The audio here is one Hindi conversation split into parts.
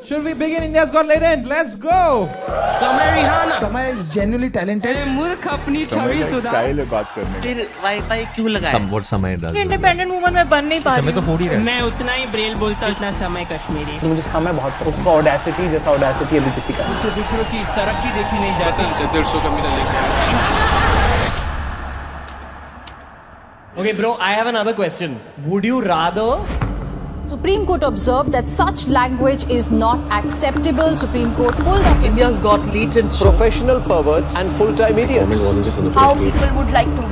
Should we begin India's Got Talent? Let's go! समय रिहाना समय is genuinely talented. मूर्ख अपनी छवि सुधार स्टाइल है बात करने फिर वाईफाई क्यों लगाया? Somewhat समय does. इंडिपेंडेंट वुमन में बन नहीं पा रही समय तो फोड़ ही रहा है. मैं उतना ही ब्रेल बोलता उतना समय कश्मीरी मुझे समय बहुत पसंद, उसका ऑडेसिटी जैसा ऑडेसिटी अभी किसी का नहीं। मुझसे दूसरों की तरक्की देखी नहीं जाती. Okay, bro, I have another question. Would you rather Supreme Court observed that such language is not acceptable. Supreme Court pulled up India's got latent professional perverts and full-time idiots. How people would like to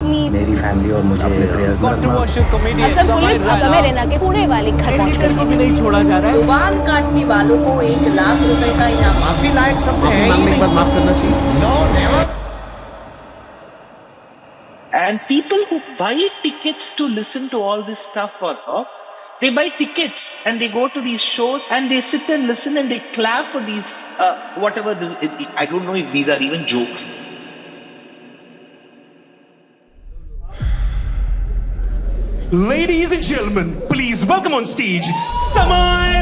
meet. मेरी फैमिली और मुझे अपने प्रेयर्स में controversial comedy Assam police Assam Raina के पुणे वाले घर पहुंच गई। को भी नहीं छोड़ा जा रहा है. जुबान काटने वालों को 1 लाख रुपए का इनाम. माफी लायक सब है ही मांगने के बाद नहीं। माफ करना चाहिए. And people who buy tickets to listen to all this stuff for her, they buy tickets and they go to these shows and they sit and listen and they clap for these, whatever this, I don't know if these are even jokes. Ladies and gentlemen, please welcome on stage Samar.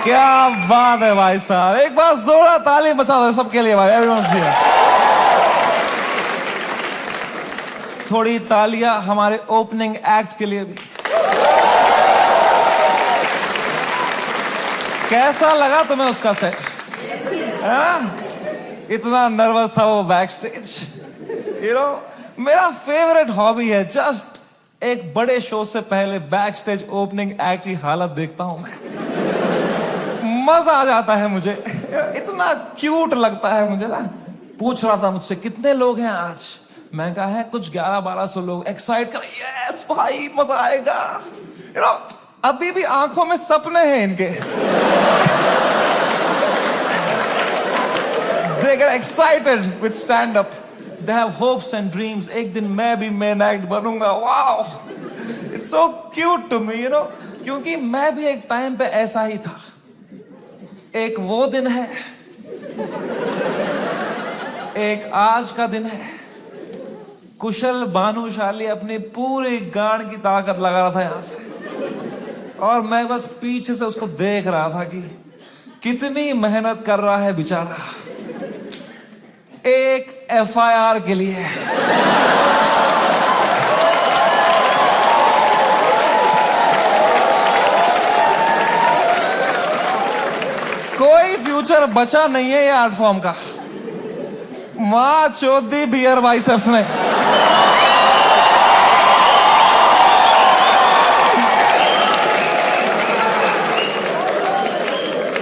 क्या बात है भाई साहब, एक बार जोरदार ताली बजा दो सबके लिए भाई. Everyone's here. थोड़ी तालियां हमारे ओपनिंग एक्ट के लिए भी. कैसा लगा तुम्हें उसका सेट? इतना नर्वस था वो बैक स्टेज. मेरा फेवरेट हॉबी है जस्ट एक बड़े शो से पहले बैक स्टेज ओपनिंग एक्ट की हालत देखता हूं मैं. मजा आ जाता है मुझे, इतना क्यूट लगता है मुझे ना. पूछ रहा था मुझसे कितने लोग हैं आज, मैं कहा है कुछ 1100-1200 लोग. एक्साइट कर, यस भाई मजा आएगा. अभी भी आंखों में सपने हैं इनके. They get excited with stand up. They have hopes and dreams. एक दिन मैं भी मेन एक्ट बनूंगा. Wow, it's so cute to me, क्योंकि मैं भी एक टाइम पे ऐसा ही था. एक वो दिन है, एक आज का दिन है. कुशल भानुशाली अपनी पूरी गांड की ताकत लगा रहा था यहां से, और मैं बस पीछे से उसको देख रहा था कि कितनी मेहनत कर रहा है बेचारा एक FIR के लिए. कोई फ्यूचर बचा नहीं है ये आर्ट फॉर्म का. मां चौधी बियर बाइसेप्स ने.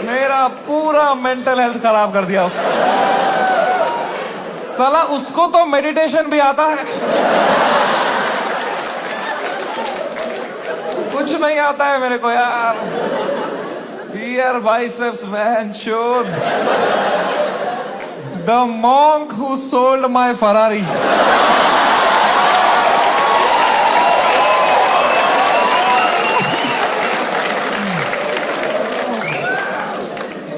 मेरा पूरा मेंटल हेल्थ खराब कर दिया उसने. साला उसको तो मेडिटेशन भी आता है, कुछ नहीं आता है मेरे को यार. Beer biceps, man, showed. The monk who sold my Ferrari.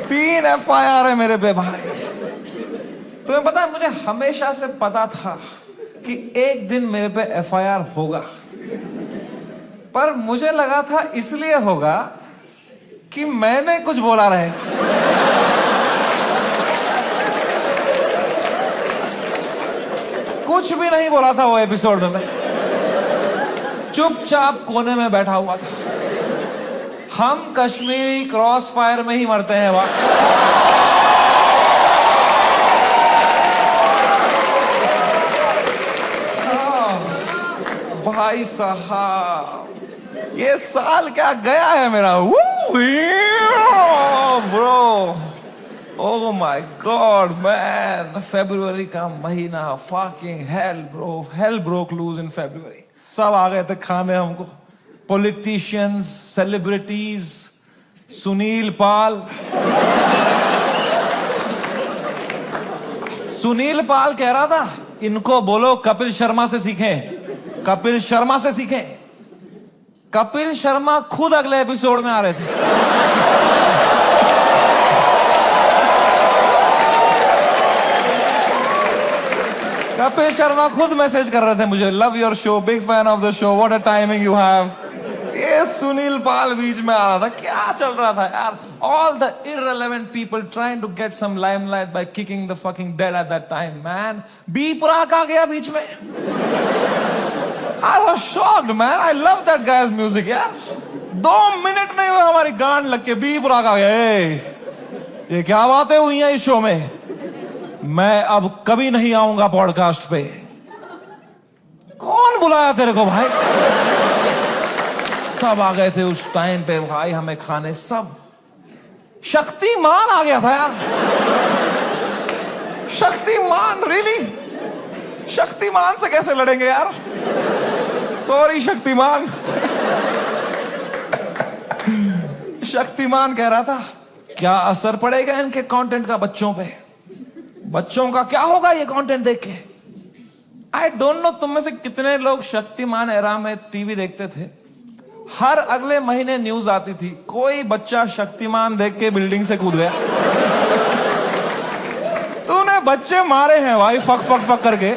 3 FIR है मेरे पे भाई. तुम्हें पता है मुझे हमेशा से पता था कि एक दिन मेरे पे FIR होगा, पर मुझे लगा था इसलिए होगा कि मैंने कुछ बोला रहे. कुछ भी नहीं बोला था वो एपिसोड में. मैं चुपचाप कोने में बैठा हुआ था. हम कश्मीरी क्रॉस फायर में ही मरते हैं वहां. भाई साहब, ये साल क्या गया है मेरा. Bro, oh my god man. फरवरी का महीना, fucking hell bro. Hell broke loose in February. सब आ गए थे खाने हमको. पॉलिटिशियंस, सेलिब्रिटीज, सुनील पाल कह रहा था इनको बोलो कपिल शर्मा से सीखें, कपिल शर्मा से सीखें। कपिल शर्मा खुद अगले एपिसोड में आ रहे थे। कपिल शर्मा खुद मैसेज कर रहे थे मुझे, love your show, big fan of the show, what a timing you have. ये सुनील पाल बीच में आ रहा था, क्या चल रहा था यार? All the irrelevant people trying to get some limelight by kicking the fucking dead at that time, man. B Praak आ गया बीच में। I was shocked, man. I love that guy's music, यार। 2 मिनट नहीं हुए हमारी गांड लग के बी प्राक आ गया। ये क्या बातें हुई हैं इस शो में? मैं अब कभी नहीं आऊंगा पॉडकास्ट पे। कौन बुलाया तेरे को भाई? सब आ गए थे उस टाइम पे भाई हमें खाने, सब। शक्तिमान आ गया था यार। शक्तिमान, रियली? शक्तिमान से कैसे लड़ेंगे यार? सॉरी शक्तिमान। शक्तिमान कह रहा था क्या असर पड़ेगा इनके कंटेंट का बच्चों पे? बच्चों का क्या होगा ये कंटेंट देख के? आई डोंट नो तुम में से कितने लोग शक्तिमान एरा में टीवी देखते थे। हर अगले महीने न्यूज आती थी कोई बच्चा शक्तिमान देख के बिल्डिंग से कूद गया। तूने बच्चे मारे हैं भाई फक फक फक करके।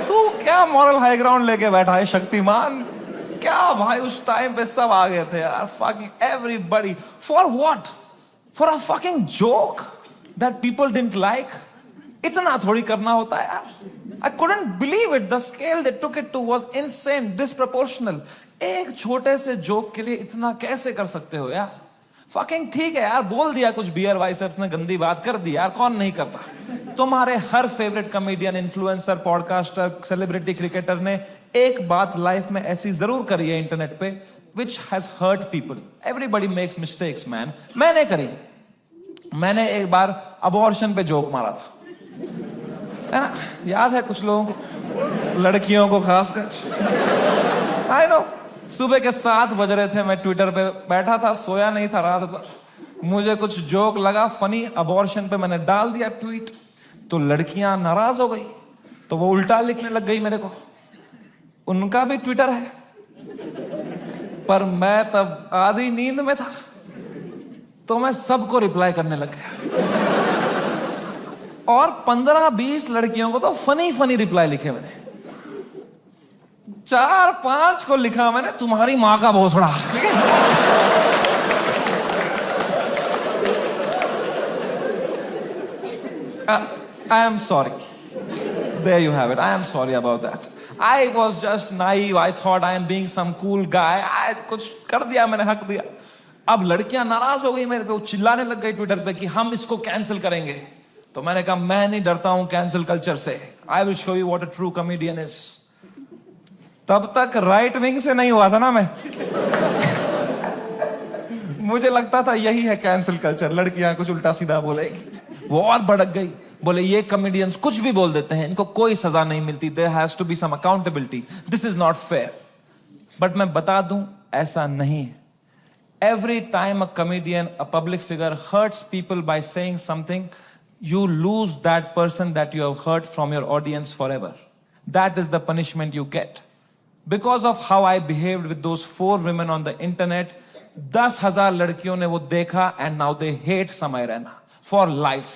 तू क्या मॉरल हाई ग्राउंड लेके बैठा है शक्तिमान? क्या भाई उस टाइम पे सब आ गए थे यार, fucking everybody. For what? For a fucking joke that people didn't like. इतना थोड़ी करना होता है यार। I couldn't believe it. The scale they took it to was insane, disproportional. एक छोटे से जोक के लिए इतना कैसे कर सकते हो यार? Fucking ठीक है यार, बोल दिया कुछ बियर बाइसेप्स ने, गंदी बात कर दी यार, कौन नहीं करता? तुम्हारे हर favourite comedian, influencer, podcaster, celebrity, cricketer ने एक बात लाइफ में ऐसी जरूर करी है इंटरनेट पे, which has hurt people. Everybody makes mistakes, man. मैंने करी। मैंने एक बार अबॉर्शन पे जोक मारा था, है ना? याद है कुछ लोगों को, लड़कियों को खासकर। आई नो, सुबह के 7 बज रहे थे, मैं ट्विटर पे बैठा था, सोया नहीं था रात भर। मुझे कुछ जोक लगा फनी अबॉर्शन पे, मैंने डाल दिया ट्वीट, तो लड़कियां नाराज हो गई, तो वो उल्टा लिखने लग गई मेरे को। उनका भी ट्विटर है, पर मैं तब आधी नींद में था, तो मैं सबको रिप्लाई करने लग गया। और 15-20 लड़कियों को तो फनी फनी रिप्लाई लिखे मैंने। 4-5 को लिखा मैंने तुम्हारी मां का भोसड़ा। I am sorry. There you have it. I am sorry about that. I was just naive. I thought I am being some cool guy. I कुछ कर दिया मैंने, हक दिया। अब लड़कियां नाराज हो गई मेरे पे, वो चिल्लाने लग गई ट्विटर पे कि हम इसको कैंसिल करेंगे। तो मैंने कहा मैं नहीं डरता हूं कैंसिल कल्चर से। I will show you what a true comedian is. तब तक राइट विंग से नहीं हुआ था ना मैं। मुझे लगता था यही है कैंसिल कल्चर, लड़कियां कुछ उल्टा सीधा बोलेगी। वो और भड़क गई, बोले ये कॉमेडियंस कुछ भी बोल देते हैं, इनको कोई सजा नहीं मिलती, there has to be some accountability, this is not fair. But मैं बता दूं ऐसा नहीं है। Every time a comedian, a public figure hurts people by saying something, you lose that person that you have hurt from your audience forever. That is the punishment you get. Because of how I behaved with those 4 women on the internet, 10,000 लड़कियों ने वो देखा and now they hate समय रैना for life.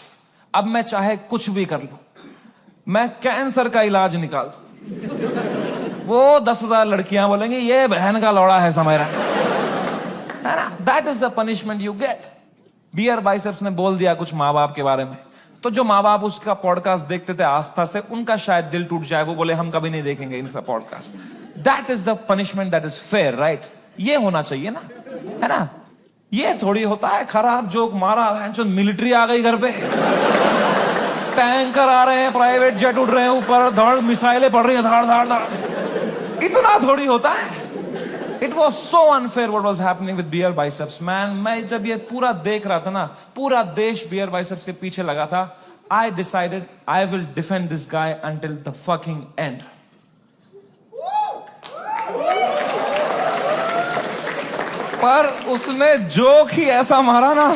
अब मैं चाहे कुछ भी कर लूं, मैं कैंसर का इलाज निकाल दूं, वो 10,000 लड़कियां बोलेंगी ये बहन का लौड़ा है Samay Raina. That is the punishment you get. Beer biceps ने बोल दिया कुछ माँ बाप के बारे में, तो जो माँ बाप उसका पॉडकास्ट देखते थे आस्था से, उनका शायद दिल टूट जाए, वो बोले हम कभी नहीं देखेंगे इनका podcast. That is the punishment that is fair, right? ये होना चाहिए ना, है ना? ये थोड़ी होता है खराब जोक मारा है जो मिलिट्री आ गई घर पे, टैंकर आ रहे हैं, प्राइवेट जेट उड़ रहे हैं ऊपर, धड़ मिसाइलें पड़ रही हैं, धाड़ धाड़ धाड़, इतना थोड़ी होता है। It was so unfair what was happening with beer biceps, man. मैं जब ये पूरा देख रहा था ना, पूरा देश beer biceps के पीछे लगा था, I decided I will defend this guy until the fucking end. पर उसने जोक ही ऐसा मारा ना,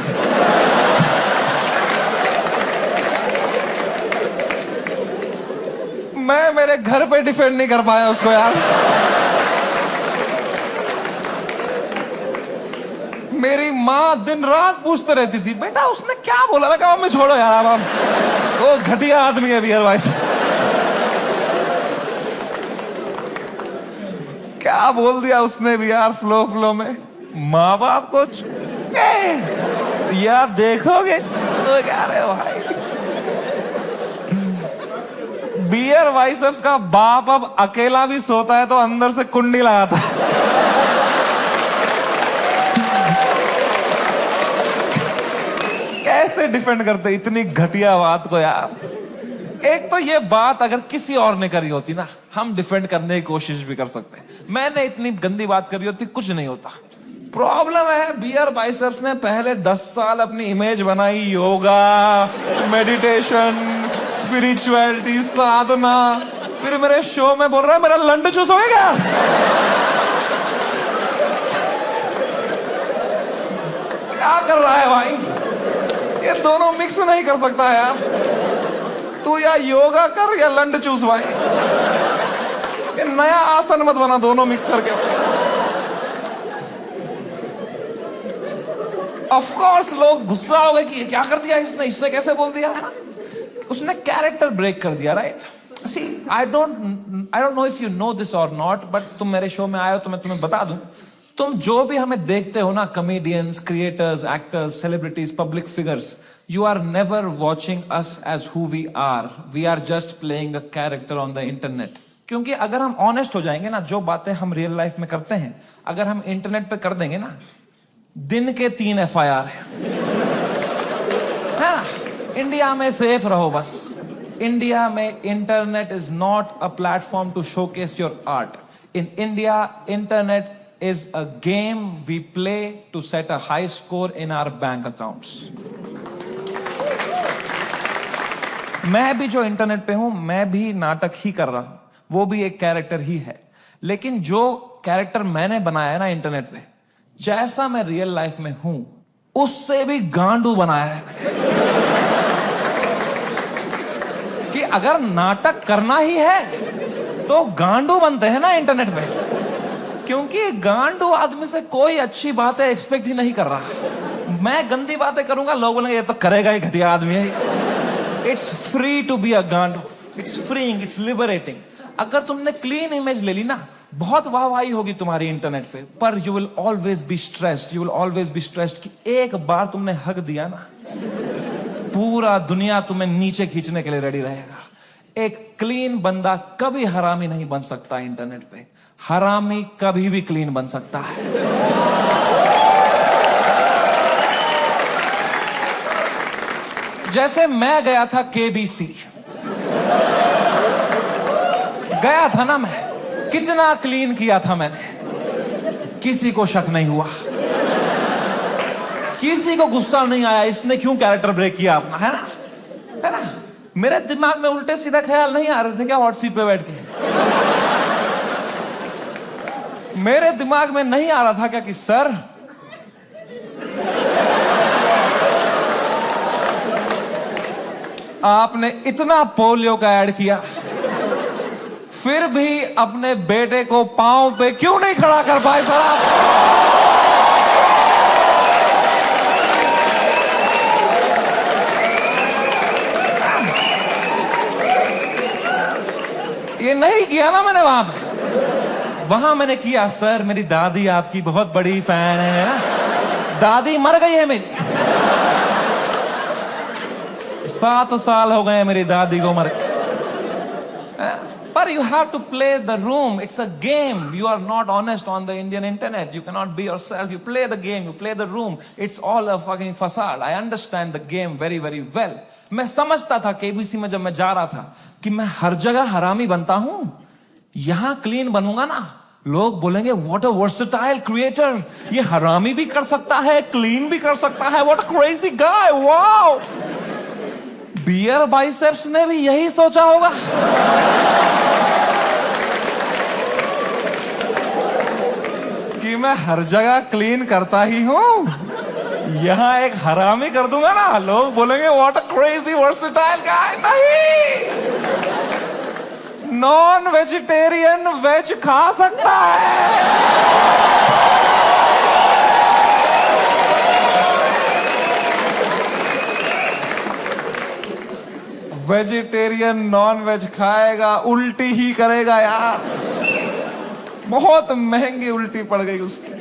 मैं मेरे घर पे डिफेंड नहीं कर पाया उसको यार। मेरी माँ दिन रात पूछते रहती थी, बेटा उसने क्या बोला? मैं कहा मम्मी छोड़ो यार, अब वो घटिया आदमी है बियर वाइस। क्या बोल दिया उसने भी यार फ्लो में। माँ बाप को यार देखोगे तो क्या रहे भाई, बियर वाइसेप्स का बाप अब अकेला भी सोता है तो अंदर से कुंडी लगाता है। कैसे डिफेंड करते इतनी घटिया बात को यार। एक तो ये बात अगर किसी और ने करी होती ना, हम डिफेंड करने की कोशिश भी कर सकते। मैंने इतनी गंदी बात करी होती, कुछ नहीं होता। प्रॉब्लम है बियर बाइसेप्स ने पहले 10 साल अपनी इमेज बनाई, योगा, मेडिटेशन, स्पिरिचुअलिटी, साधना, फिर मेरे शो में बोल रहा है मेरा लंड चूस हो गया। क्या कर रहा है भाई? ये दोनों मिक्स नहीं कर सकता यार। तू या योगा कर या लंड चूस भाई। ये नया आसन मत बना दोनों मिक्स करके। ऑफ कोर्स लोग गुस्सा हो गए कि क्या कर दिया इसने कैसे बोल दिया है ना। उसने कैरेक्टर ब्रेक कर दिया, right? See I don't know if you know this और नॉट, बट तुम मेरे शो में आए हो तो मैं तुम्हें बता दूं, तुम जो भी हमें देखते हो ना, comedians, creators, actors, celebrities, public figures, you are never watching us as who we are. We are just playing a character on the internet. क्योंकि अगर हम ऑनेस्ट हो जाएंगे ना, जो बातें हम रियल लाइफ में करते हैं अगर हम इंटरनेट पे कर देंगे ना, दिन के 3 FIR है ना। इंडिया में सेफ रहो बस। इंडिया में internet is not a platform to showcase your art. In India internet is a game we play to set a high score in our bank accounts. मैं भी जो इंटरनेट पे हूं, मैं भी नाटक ही कर रहा हूं, वो भी एक कैरेक्टर ही है। लेकिन जो कैरेक्टर मैंने बनाया है ना इंटरनेट पे, जैसा मैं रियल लाइफ में हूं उससे भी गांडू बनाया है कि अगर नाटक करना ही है तो गांडू बनते हैं ना इंटरनेट पे। क्योंकि गांडू आदमी से कोई अच्छी बातें एक्सपेक्ट ही नहीं कर रहा। मैं गंदी बातें करूंगा, लोग बोलेंगे ये तो करेगा ही, घटिया आदमी है। It's free to be a गांडू, इट्स फ्रीइंग, इट्स लिबरेटिंग। अगर तुमने क्लीन इमेज ले ली ना, बहुत वाहवाही होगी तुम्हारी इंटरनेट पे, पर you will always be stressed. You will always be stressed कि एक बार तुमने हक दिया ना, पूरा दुनिया तुम्हें नीचे खींचने के लिए रेडी रहेगा। एक क्लीन बंदा कभी हरामी नहीं बन सकता इंटरनेट पे। हरामी कभी भी क्लीन बन सकता है। जैसे मैं गया था KBC, गया था ना मैं, कितना क्लीन किया था मैंने, किसी को शक नहीं हुआ, किसी को गुस्सा नहीं आया इसने क्यों कैरेक्टर ब्रेक किया अपना, है ना। मेरे दिमाग में उल्टे सीधा ख्याल नहीं आ रहे थे क्या हॉट सीट पे बैठ के? मेरे दिमाग में नहीं आ रहा था क्या कि सर आपने इतना पोलियो का ऐड किया, फिर भी अपने बेटे को पांव पे क्यों नहीं खड़ा कर पाए सर आप? ये नहीं किया ना मैंने वहां पे। वहां मैंने किया, सर मेरी दादी आपकी बहुत बड़ी फैन है ना, दादी मर गई है मेरी, 7 साल हो गए मेरी दादी को मरे। पर you have to play the room. It's a game. You are not honest on the Indian internet. You cannot be yourself. You play the game. You play the room. It's all a fucking facade. I understand the game very, very well. मैं समझता था KBC में जब मैं जा रहा था कि मैं हर जगह हरामी बनता हूं, यहां क्लीन बनूंगा ना, लोग बोलेंगे व्हाट अ वर्सेटाइल क्रिएटर, ये हरामी भी कर सकता है, क्लीन भी कर सकता है, what a crazy guy, wow. Beer biceps ने भी यही सोचा होगा। कि मैं हर जगह क्लीन करता ही हूं, यहां एक हरामी कर दूंगा ना, लोग बोलेंगे व्हाट अ क्रेजी वर्सेटाइल गाय। नहीं, नॉन वेजिटेरियन वेज खा सकता है। वेजिटेरियन नॉन वेज खाएगा, उल्टी ही करेगा यार। बहुत महंगी उल्टी पड़ गई उसकी,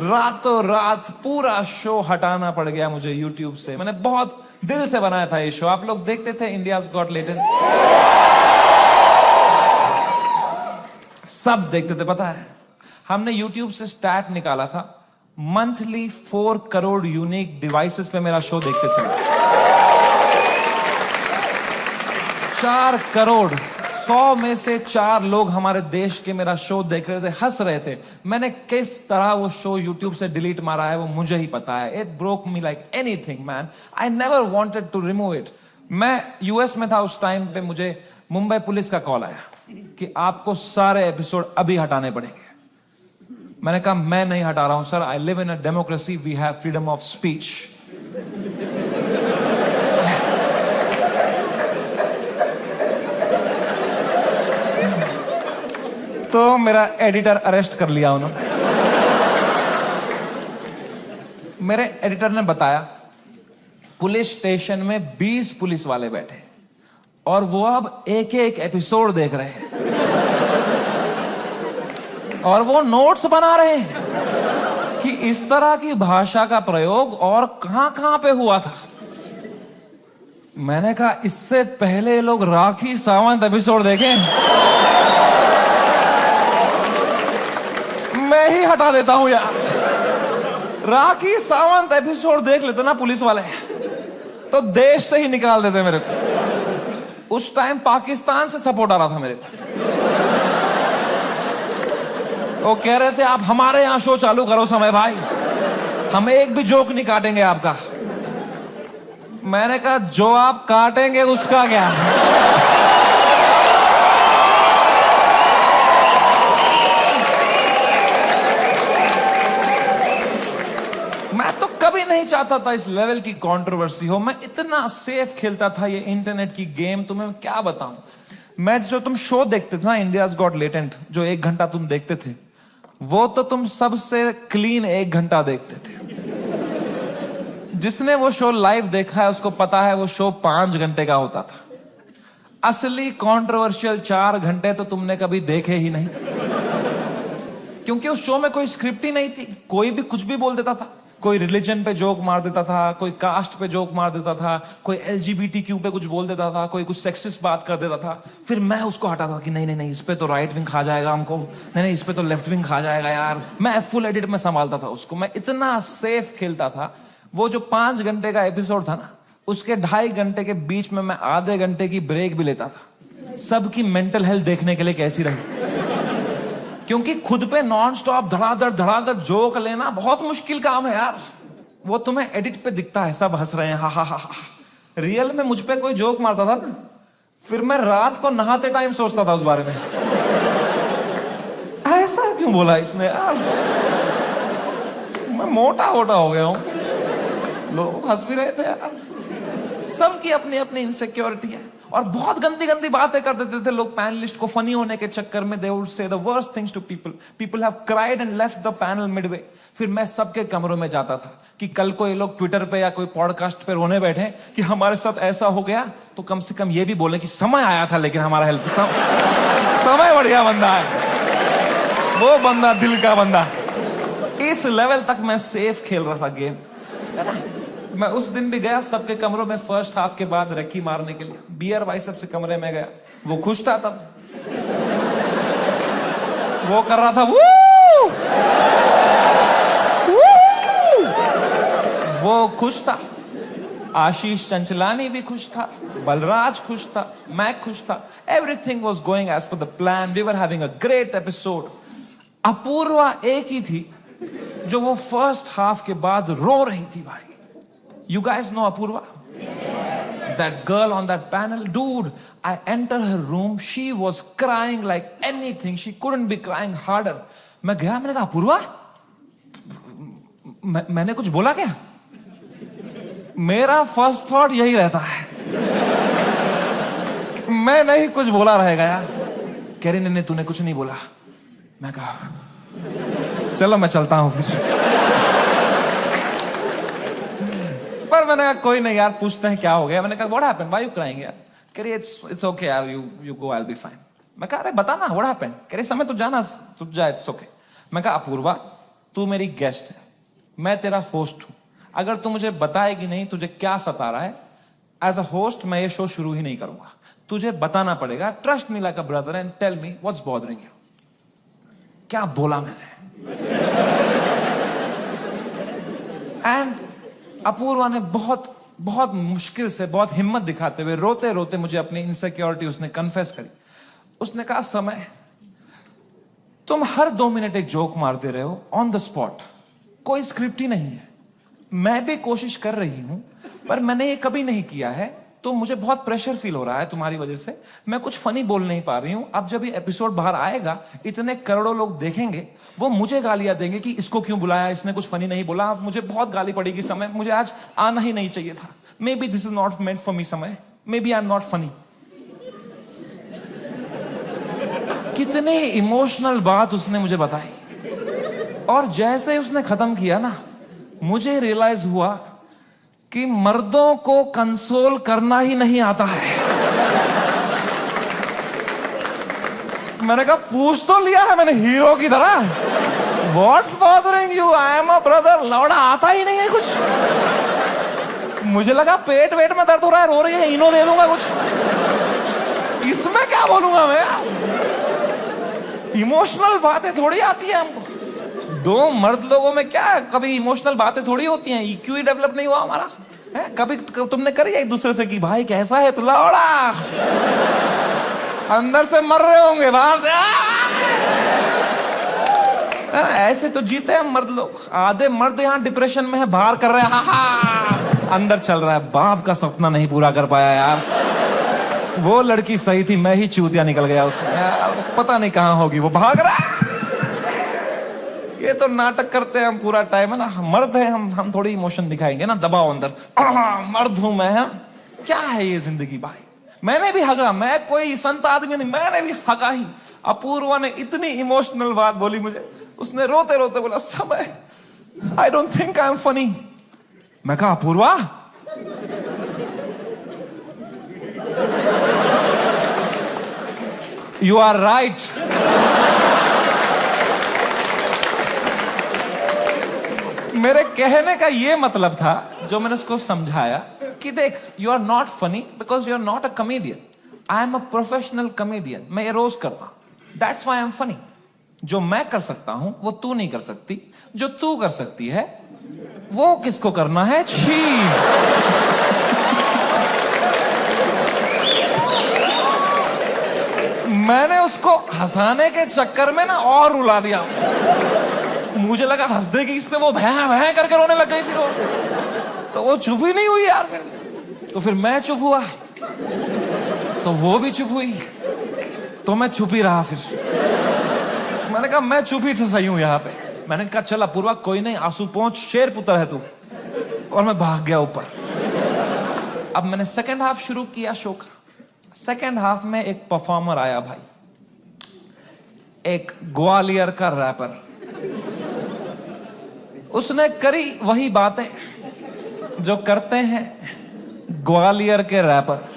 रातों रात पूरा शो हटाना पड़ गया मुझे YouTube से। मैंने बहुत दिल से बनाया था ये शो, आप लोग देखते थे इंडियाज गॉट टैलेंट, सब देखते थे। पता है हमने YouTube से स्टैट निकाला था, मंथली 4 करोड़ यूनिक डिवाइसेस पे मेरा शो देखते थे। 4 करोड़, 100 में से 4 लोग हमारे देश के मेरा शो देख रहे थे, हंस रहे थे। मैंने किस तरह वो शो YouTube से डिलीट मारा है वो मुझे ही पता है। It broke me like anything man, I never wanted to remove it. मैं यूएस में था उस टाइम पे, मुझे मुंबई पुलिस का कॉल आया कि आपको सारे एपिसोड अभी हटाने पड़ेंगे। मैंने कहा मैं नहीं हटा रहा हूं sir, I live in a democracy, we have freedom of speech. तो मेरा एडिटर अरेस्ट कर लिया उन्होंने। मेरे एडिटर ने बताया पुलिस स्टेशन में 20 पुलिस वाले बैठे और वो अब एक एक एपिसोड देख रहे हैं और वो नोट्स बना रहे हैं कि इस तरह की भाषा का प्रयोग और कहां पे हुआ था। मैंने कहा इससे पहले लोग राखी सावंत एपिसोड देखें, मैं ही हटा देता हूं यार। राखी सावंत एपिसोड देख लेते ना पुलिस वाले तो देश से ही निकाल देते मेरे को। उस टाइम पाकिस्तान से सपोर्ट आ रहा था मेरे को, वो कह रहे थे आप हमारे यहां शो चालू करो समय भाई, हम एक भी जोक नहीं काटेंगे आपका। मैंने कहा जो आप काटेंगे उसका क्या। मैं तो कभी नहीं चाहता था इस लेवल की कंट्रोवर्सी हो। मैं इतना सेफ खेलता था ये इंटरनेट की गेम, तुम्हें क्या बताऊं। मैं जो तुम शो देखते थे ना इंडियाज गॉट टैलेंट, जो 1 घंटा तुम देखते थे, वो तो तुम सबसे क्लीन 1 घंटा देखते थे। जिसने वो शो लाइव देखा है उसको पता है वो शो 5 घंटे का होता था। असली कंट्रोवर्शियल 4 घंटे तो तुमने कभी देखे ही नहीं, क्योंकि उस शो में कोई स्क्रिप्ट ही नहीं थी। कोई भी कुछ भी बोल देता था, कोई रिलीजन पे जोक मार देता था, कोई कास्ट पे जोक मार देता था, कोई LGBTQ पे कुछ बोल देता था, कोई कुछ सेक्सिस्ट बात कर देता था। फिर मैं उसको हटाता था कि नहीं नहीं नहीं, इस पे तो राइट विंग खा जाएगा हमको, नहीं नहीं इस पे तो लेफ्ट विंग खा जाएगा यार। मैं फुल एडिट में संभालता था उसको, मैं इतना सेफ खेलता था। वो जो 5 घंटे का एपिसोड था ना, उसके 2.5 घंटे के बीच में मैं आधे घंटे की ब्रेक भी लेता था, सबकी मेंटल हेल्थ देखने के लिए कैसी रही। क्योंकि खुद पे नॉन स्टॉप धड़ाधड़ जोक लेना बहुत मुश्किल काम है यार। वो तुम्हें एडिट पे दिखता है सब हंस रहे हैं, हा हा हा हा। रियल में मुझ पे कोई जोक मारता था ना, फिर मैं रात को नहाते टाइम सोचता था उस बारे में, ऐसा क्यों बोला इसने यार, मैं मोटा हो गया हूं। लोग हंस भी रहे थे यार। सबकी अपनी अपनी इनसिक्योरिटी है और बहुत गंदी गंदी बातें कर देते थे लोग पैनलिस्ट को फनी होने के चक्कर में। They would say the worst things to people, people have cried and left the panel midway. फिर मैं सबके कमरों में जाता था कि कल को ये लोग ट्विटर पे या कोई पॉडकास्ट पे रोने बैठे कि हमारे साथ ऐसा हो गया, तो कम से कम ये भी बोले कि समय आया था लेकिन हमारा हेल्प समय बढ़िया बंदा है वो, बंदा दिल का बंदा। इस लेवल तक मैं सेफ खेल रहा था गेम। मैं उस दिन भी गया सबके कमरों में फर्स्ट हाफ के बाद रक्की मारने के लिए। बियर भाई सबसे कमरे में गया, वो खुश था तब, वो कर रहा था वू! वो खुश था। आशीष चंचलानी भी खुश था, बलराज खुश था, मैं खुश था। Everything was going as per the plan, we were having a great episode. Apoorva एक ही थी जो वो फर्स्ट हाफ के बाद रो रही थी भाई। You guys know Apurva? That girl on that panel, dude, I entered her room, she was crying like anything, she couldn't be crying harder. मैं गया, मैंने कहा अपूर्वा मैंने कुछ बोला क्या? मेरा फर्स्ट थॉट यही रहता है, मैं नहीं कुछ बोला रहेगा यार। कह रही नहीं तूने कुछ नहीं बोला। मैं कहा चलो मैं चलता हूं फिर। पर मैंने कहा कोई नहीं यार, पूछते हैं क्या हो गया। मैंने कहा what happened, why you crying यार? कह रही इट्स ओके यार, you go, I will be fine. मैं कहा अरे बता ना व्हाट हैपेंड। कह रही समय तो जाना, तू जा, इट्स ओके। मैं कहा अपूर्वा तू मेरी गेस्ट है, मैं तेरा होस्ट हूं, अगर तू मुझे बताएगी नहीं तुझे क्या सता रहा है, एज अ होस्ट मैं ये शो शुरू ही नहीं करूंगा। तुझे बताना पड़ेगा, trust me like a brother and tell me what's bothering you. क्या बोला मैंने? एंड अपूर्वा ने बहुत बहुत मुश्किल से, बहुत हिम्मत दिखाते हुए, रोते रोते मुझे अपनी इनसिक्योरिटी उसने कन्फेस करी। उसने कहा समय तुम हर 2 मिनट एक जोक मारते रहे हो ऑन द स्पॉट, कोई स्क्रिप्ट ही नहीं है। मैं भी कोशिश कर रही हूं पर मैंने ये कभी नहीं किया है, तो मुझे बहुत प्रेशर फील हो रहा है तुम्हारी वजह से। मैं कुछ फनी बोल नहीं पा रही हूं। अब जब ये एपिसोड बाहर आएगा, इतने करोड़ों लोग देखेंगे, वो मुझे गालियां देंगे कि इसको क्यों बुलाया, इसने कुछ फनी नहीं बोला। मुझे बहुत गाली पड़ेगी समय, मुझे आज आना ही नहीं चाहिए था। Maybe this is not meant for me समय, maybe I am not funny. कितने इमोशनल बात उसने मुझे बताई, और जैसे उसने खत्म किया ना, मुझे रियलाइज हुआ कि मर्दों को कंसोल करना ही नहीं आता है। मैंने कहा पूछ तो लिया है मैंने हीरो की तरह, what's bothering you, I am a brother. लौड़ा आता ही नहीं है कुछ। मुझे लगा पेट वेट में दर्द हो रहा है, रो रही है, इनो दे दूंगा कुछ, इसमें क्या बोलूंगा मैं? इमोशनल बातें थोड़ी आती है हमको। 2 मर्द लोगों में क्या कभी इमोशनल बातें थोड़ी होती हैं? EQ ही डेवलप नहीं हुआ हमारा है? कभी तुमने करी एक दूसरे से कि भाई कैसा है तू? लौड़ा अंदर से मर रहे होंगे, बाहर से ऐसे तो जीते हैं मर्द लोग। आधे मर्द यहाँ डिप्रेशन में है, बाहर कर रहे हैं, अंदर चल रहा है बाप का सपना नहीं पूरा कर पाया यार, वो लड़की सही थी, मैं ही चूतिया निकल गया उसमें यार, पता नहीं कहां होगी, वो भाग रहा है। ये तो नाटक करते हैं हम पूरा टाइम है ना, मर्द है हम थोड़ी इमोशन दिखाएंगे ना, दबाओ अंदर, मर्द हूं मैं, है क्या है ये जिंदगी भाई। मैंने भी हगा, मैं कोई संत आदमी नहीं, मैंने भी हगा ही। अपूर्वा ने इतनी इमोशनल बात बोली मुझे, उसने रोते रोते बोला समय आई don't think I am funny. मैं कहा अपूर्वा यू आर राइट। मेरे कहने का ये मतलब था, जो मैंने उसको समझाया कि देख you are not funny because you are not a comedian, I am a professional comedian, मैं ये रोज करता हूं, that's why I am funny. जो मैं कर सकता हूं वो तू नहीं कर सकती, जो तू कर सकती है वो किसको करना है? छी। मैंने उसको हंसाने के चक्कर में ना और रुला दिया, मुझे लगा हंस देगी इसमें, वो भैं भैं करके रोने लग गई, फिर वो तो वो चुप ही नहीं हुई यार। तो फिर मैं चुप हुआ, तो वो भी चुप हुई, तो मैं चुप ही रहा। फिर मैंने कहा मैं चुप ही सही हूं यहाँ पे। मैंने कहा चल अपूर्वा कोई नहीं, आंसू पहुंच, शेर पुत्र है तू, और मैं भाग गया ऊपर। अब मैंने सेकेंड हाफ शुरू किया शो का। सेकेंड हाफ में एक परफॉर्मर आया भाई, एक ग्वालियर का रैपर, उसने करी वही बातें जो करते हैं ग्वालियर के रैपर।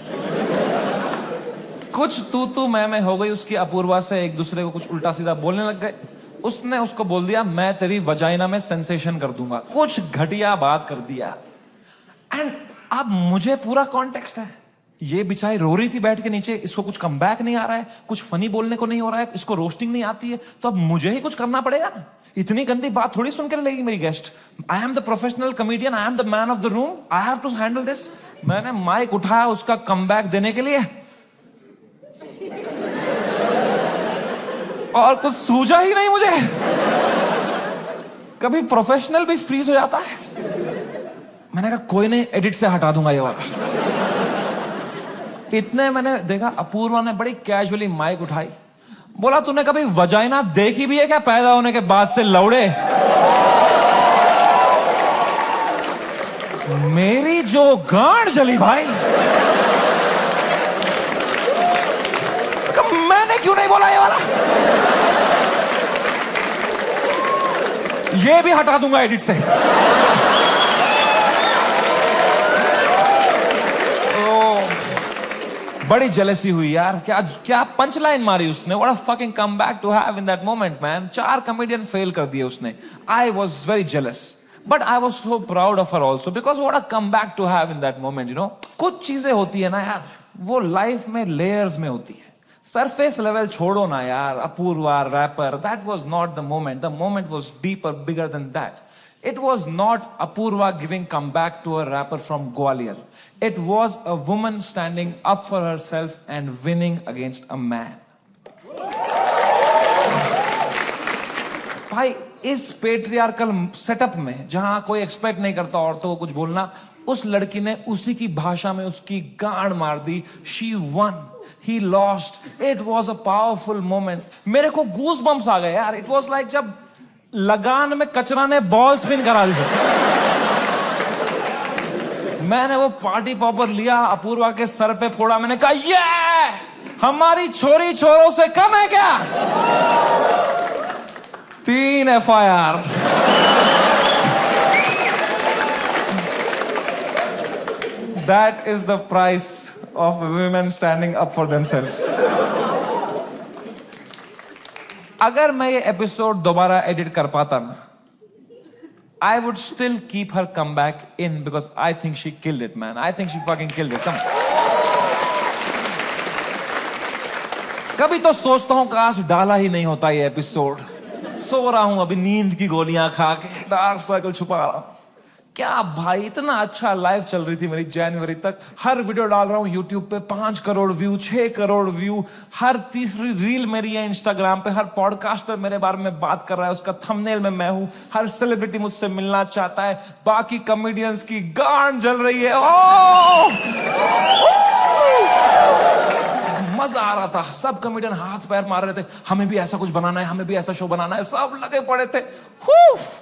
कुछ तू मैं हो गई उसकी अपूर्वा से, एक दूसरे को कुछ उल्टा सीधा बोलने लग गए। उसने उसको बोल दिया मैं तेरी वजाइना में सेंसेशन कर दूंगा, कुछ घटिया बात कर दिया। एंड अब मुझे पूरा कॉन्टेक्स्ट है, ये बेचारी रो रही थी बैठ के नीचे, इसको कुछ कमबैक नहीं आ रहा है, कुछ फनी बोलने को नहीं हो रहा है, इसको रोस्टिंग नहीं आती है, तो अब मुझे ही कुछ करना पड़ेगा ना। इतनी गंदी बात थोड़ी सुन के लेगी मेरी guest. I am the professional comedian, I am the man of the room, I have to handle this. मैंने माइक उठाया उसका कमबैक देने के लिए, और कुछ सूझा ही नहीं मुझे। कभी प्रोफेशनल भी फ्रीज हो जाता है। मैंने कहा कोई नहीं, एडिट से हटा दूंगा ये वाला। इतने मैंने देखा अपूर्वा ने बड़ी कैजुअली माइक उठाई, बोला तूने कभी वजाइना देखी भी है क्या पैदा होने के बाद से लौड़े? मेरी जो गांड जली भाई, मैंने क्यों नहीं बोला ये वाला? ये भी हटा दूंगा एडिट से। बड़ी जेलसी हुई यार। क्या क्या पंच लाइन मारी उसने। What a fucking comeback to have in that moment man. 4 comedian fail कर दिए उसने। I was very jealous but I was so proud of her also because what a comeback to have in that moment. You know, कुछ चीजें होती है ना यार, वो लाइफ में लेयर्स में होती है। सरफेस लेवल छोड़ो ना यार। Apoorva rapper, that was not the moment. The moment was deeper, bigger than that. It was not Apurva giving comeback to a rapper from Gwalior. It was a woman standing up for herself and winning against a man. भाई, इस पेट्रियार्कल सेटअप में जहां कोई एक्सपेक्ट नहीं करता औरतों को कुछ बोलना, उस लड़की ने उसी की भाषा में उसकी गांड मार दी. She won. He lost. It was a powerful moment. मेरे को गूज बम्स आ गए यार. It was like जब लगान में कचरा ने बॉल स्पिन करा दी. मैंने वो पार्टी पॉपर लिया, अपूर्वा के सर पे फोड़ा. मैंने कहा ये हमारी छोरी छोरों से कम है क्या? 3 FIR. That is the price of women standing up for themselves. अगर मैं ये एपिसोड दोबारा एडिट कर पाता ना, I would still keep her comeback in because I think she killed it, man. I think she fucking killed it. Come. कभी तो सोचता हूँ काश डाला ही नहीं होता ये एपिसोड. सो रहा हूँ अभी नींद की गोलियां खा के, डार्क सर्कल छुपा रहा हूँ. क्या भाई, इतना अच्छा लाइव चल रही थी मेरी जनवरी तक. हर वीडियो डाल रहा हूँ यूट्यूब पे, 5 करोड़ व्यू, 6 करोड़ व्यू. हर तीसरी रील मेरी है इंस्टाग्राम पे. हर पॉडकास्टर मेरे बारे में बात कर रहा है, उसका थंबनेल में मैं हूँ. हर सेलिब्रिटी मुझसे मिलना चाहता है. बाकी कॉमेडियंस की गांड जल रही है. मजा आ रहा था. सब कॉमेडियन हाथ पैर मार रहे थे, हमें भी ऐसा कुछ बनाना है, हमें भी ऐसा शो बनाना है. सब लगे पड़े थे.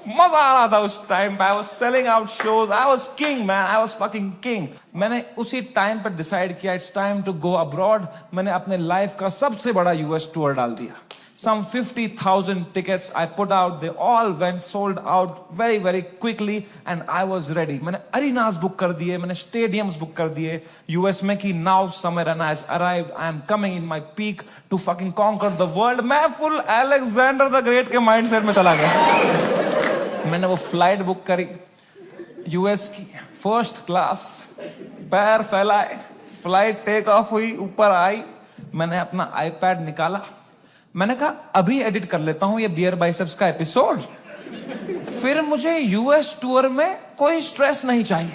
मजा आ रहा था उस टाइम पे. I was selling out shows. I was king man. I was fucking king. मैंने उसी टाइम पे डिसाइड किया it's time to go abroad. मैंने अपने लाइफ का सबसे बड़ा यूएस टूर डाल दिया. Some 50,000 tickets I put out. They all went sold out very, very quickly and I was ready. मैंने arenas book कर दिए, मैंने stadiums book कर दिए US में कि now summer and has arrived. I am coming in my peak to fucking conquer the world. मैं full Alexander the Great के mindset में चला गया. मैंने वो flight book करी US की, first class. पैर फैलाए, flight take off हुई, ऊपर आई. मैंने अपना iPad निकाला. मैंने कहा अभी एडिट कर लेता हूं ये बियर बाइसेप्स का एपिसोड, फिर मुझे यूएस टूर में कोई स्ट्रेस नहीं चाहिए.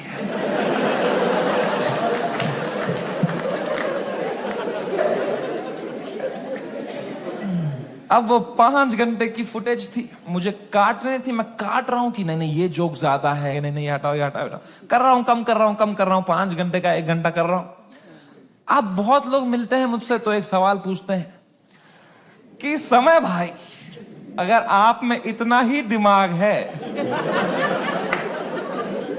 अब वो 5 घंटे की फुटेज थी, मुझे काटने थी. मैं काट रहा हूं कि नहीं ये जोक ज्यादा है, नहीं हटाओ ये हटाओ. कर रहा हूं, कम कर रहा हूं. 5 घंटे का 1 घंटा कर रहा हूं. अब बहुत लोग मिलते हैं मुझसे तो एक सवाल पूछते हैं कि समय भाई, अगर आप में इतना ही दिमाग है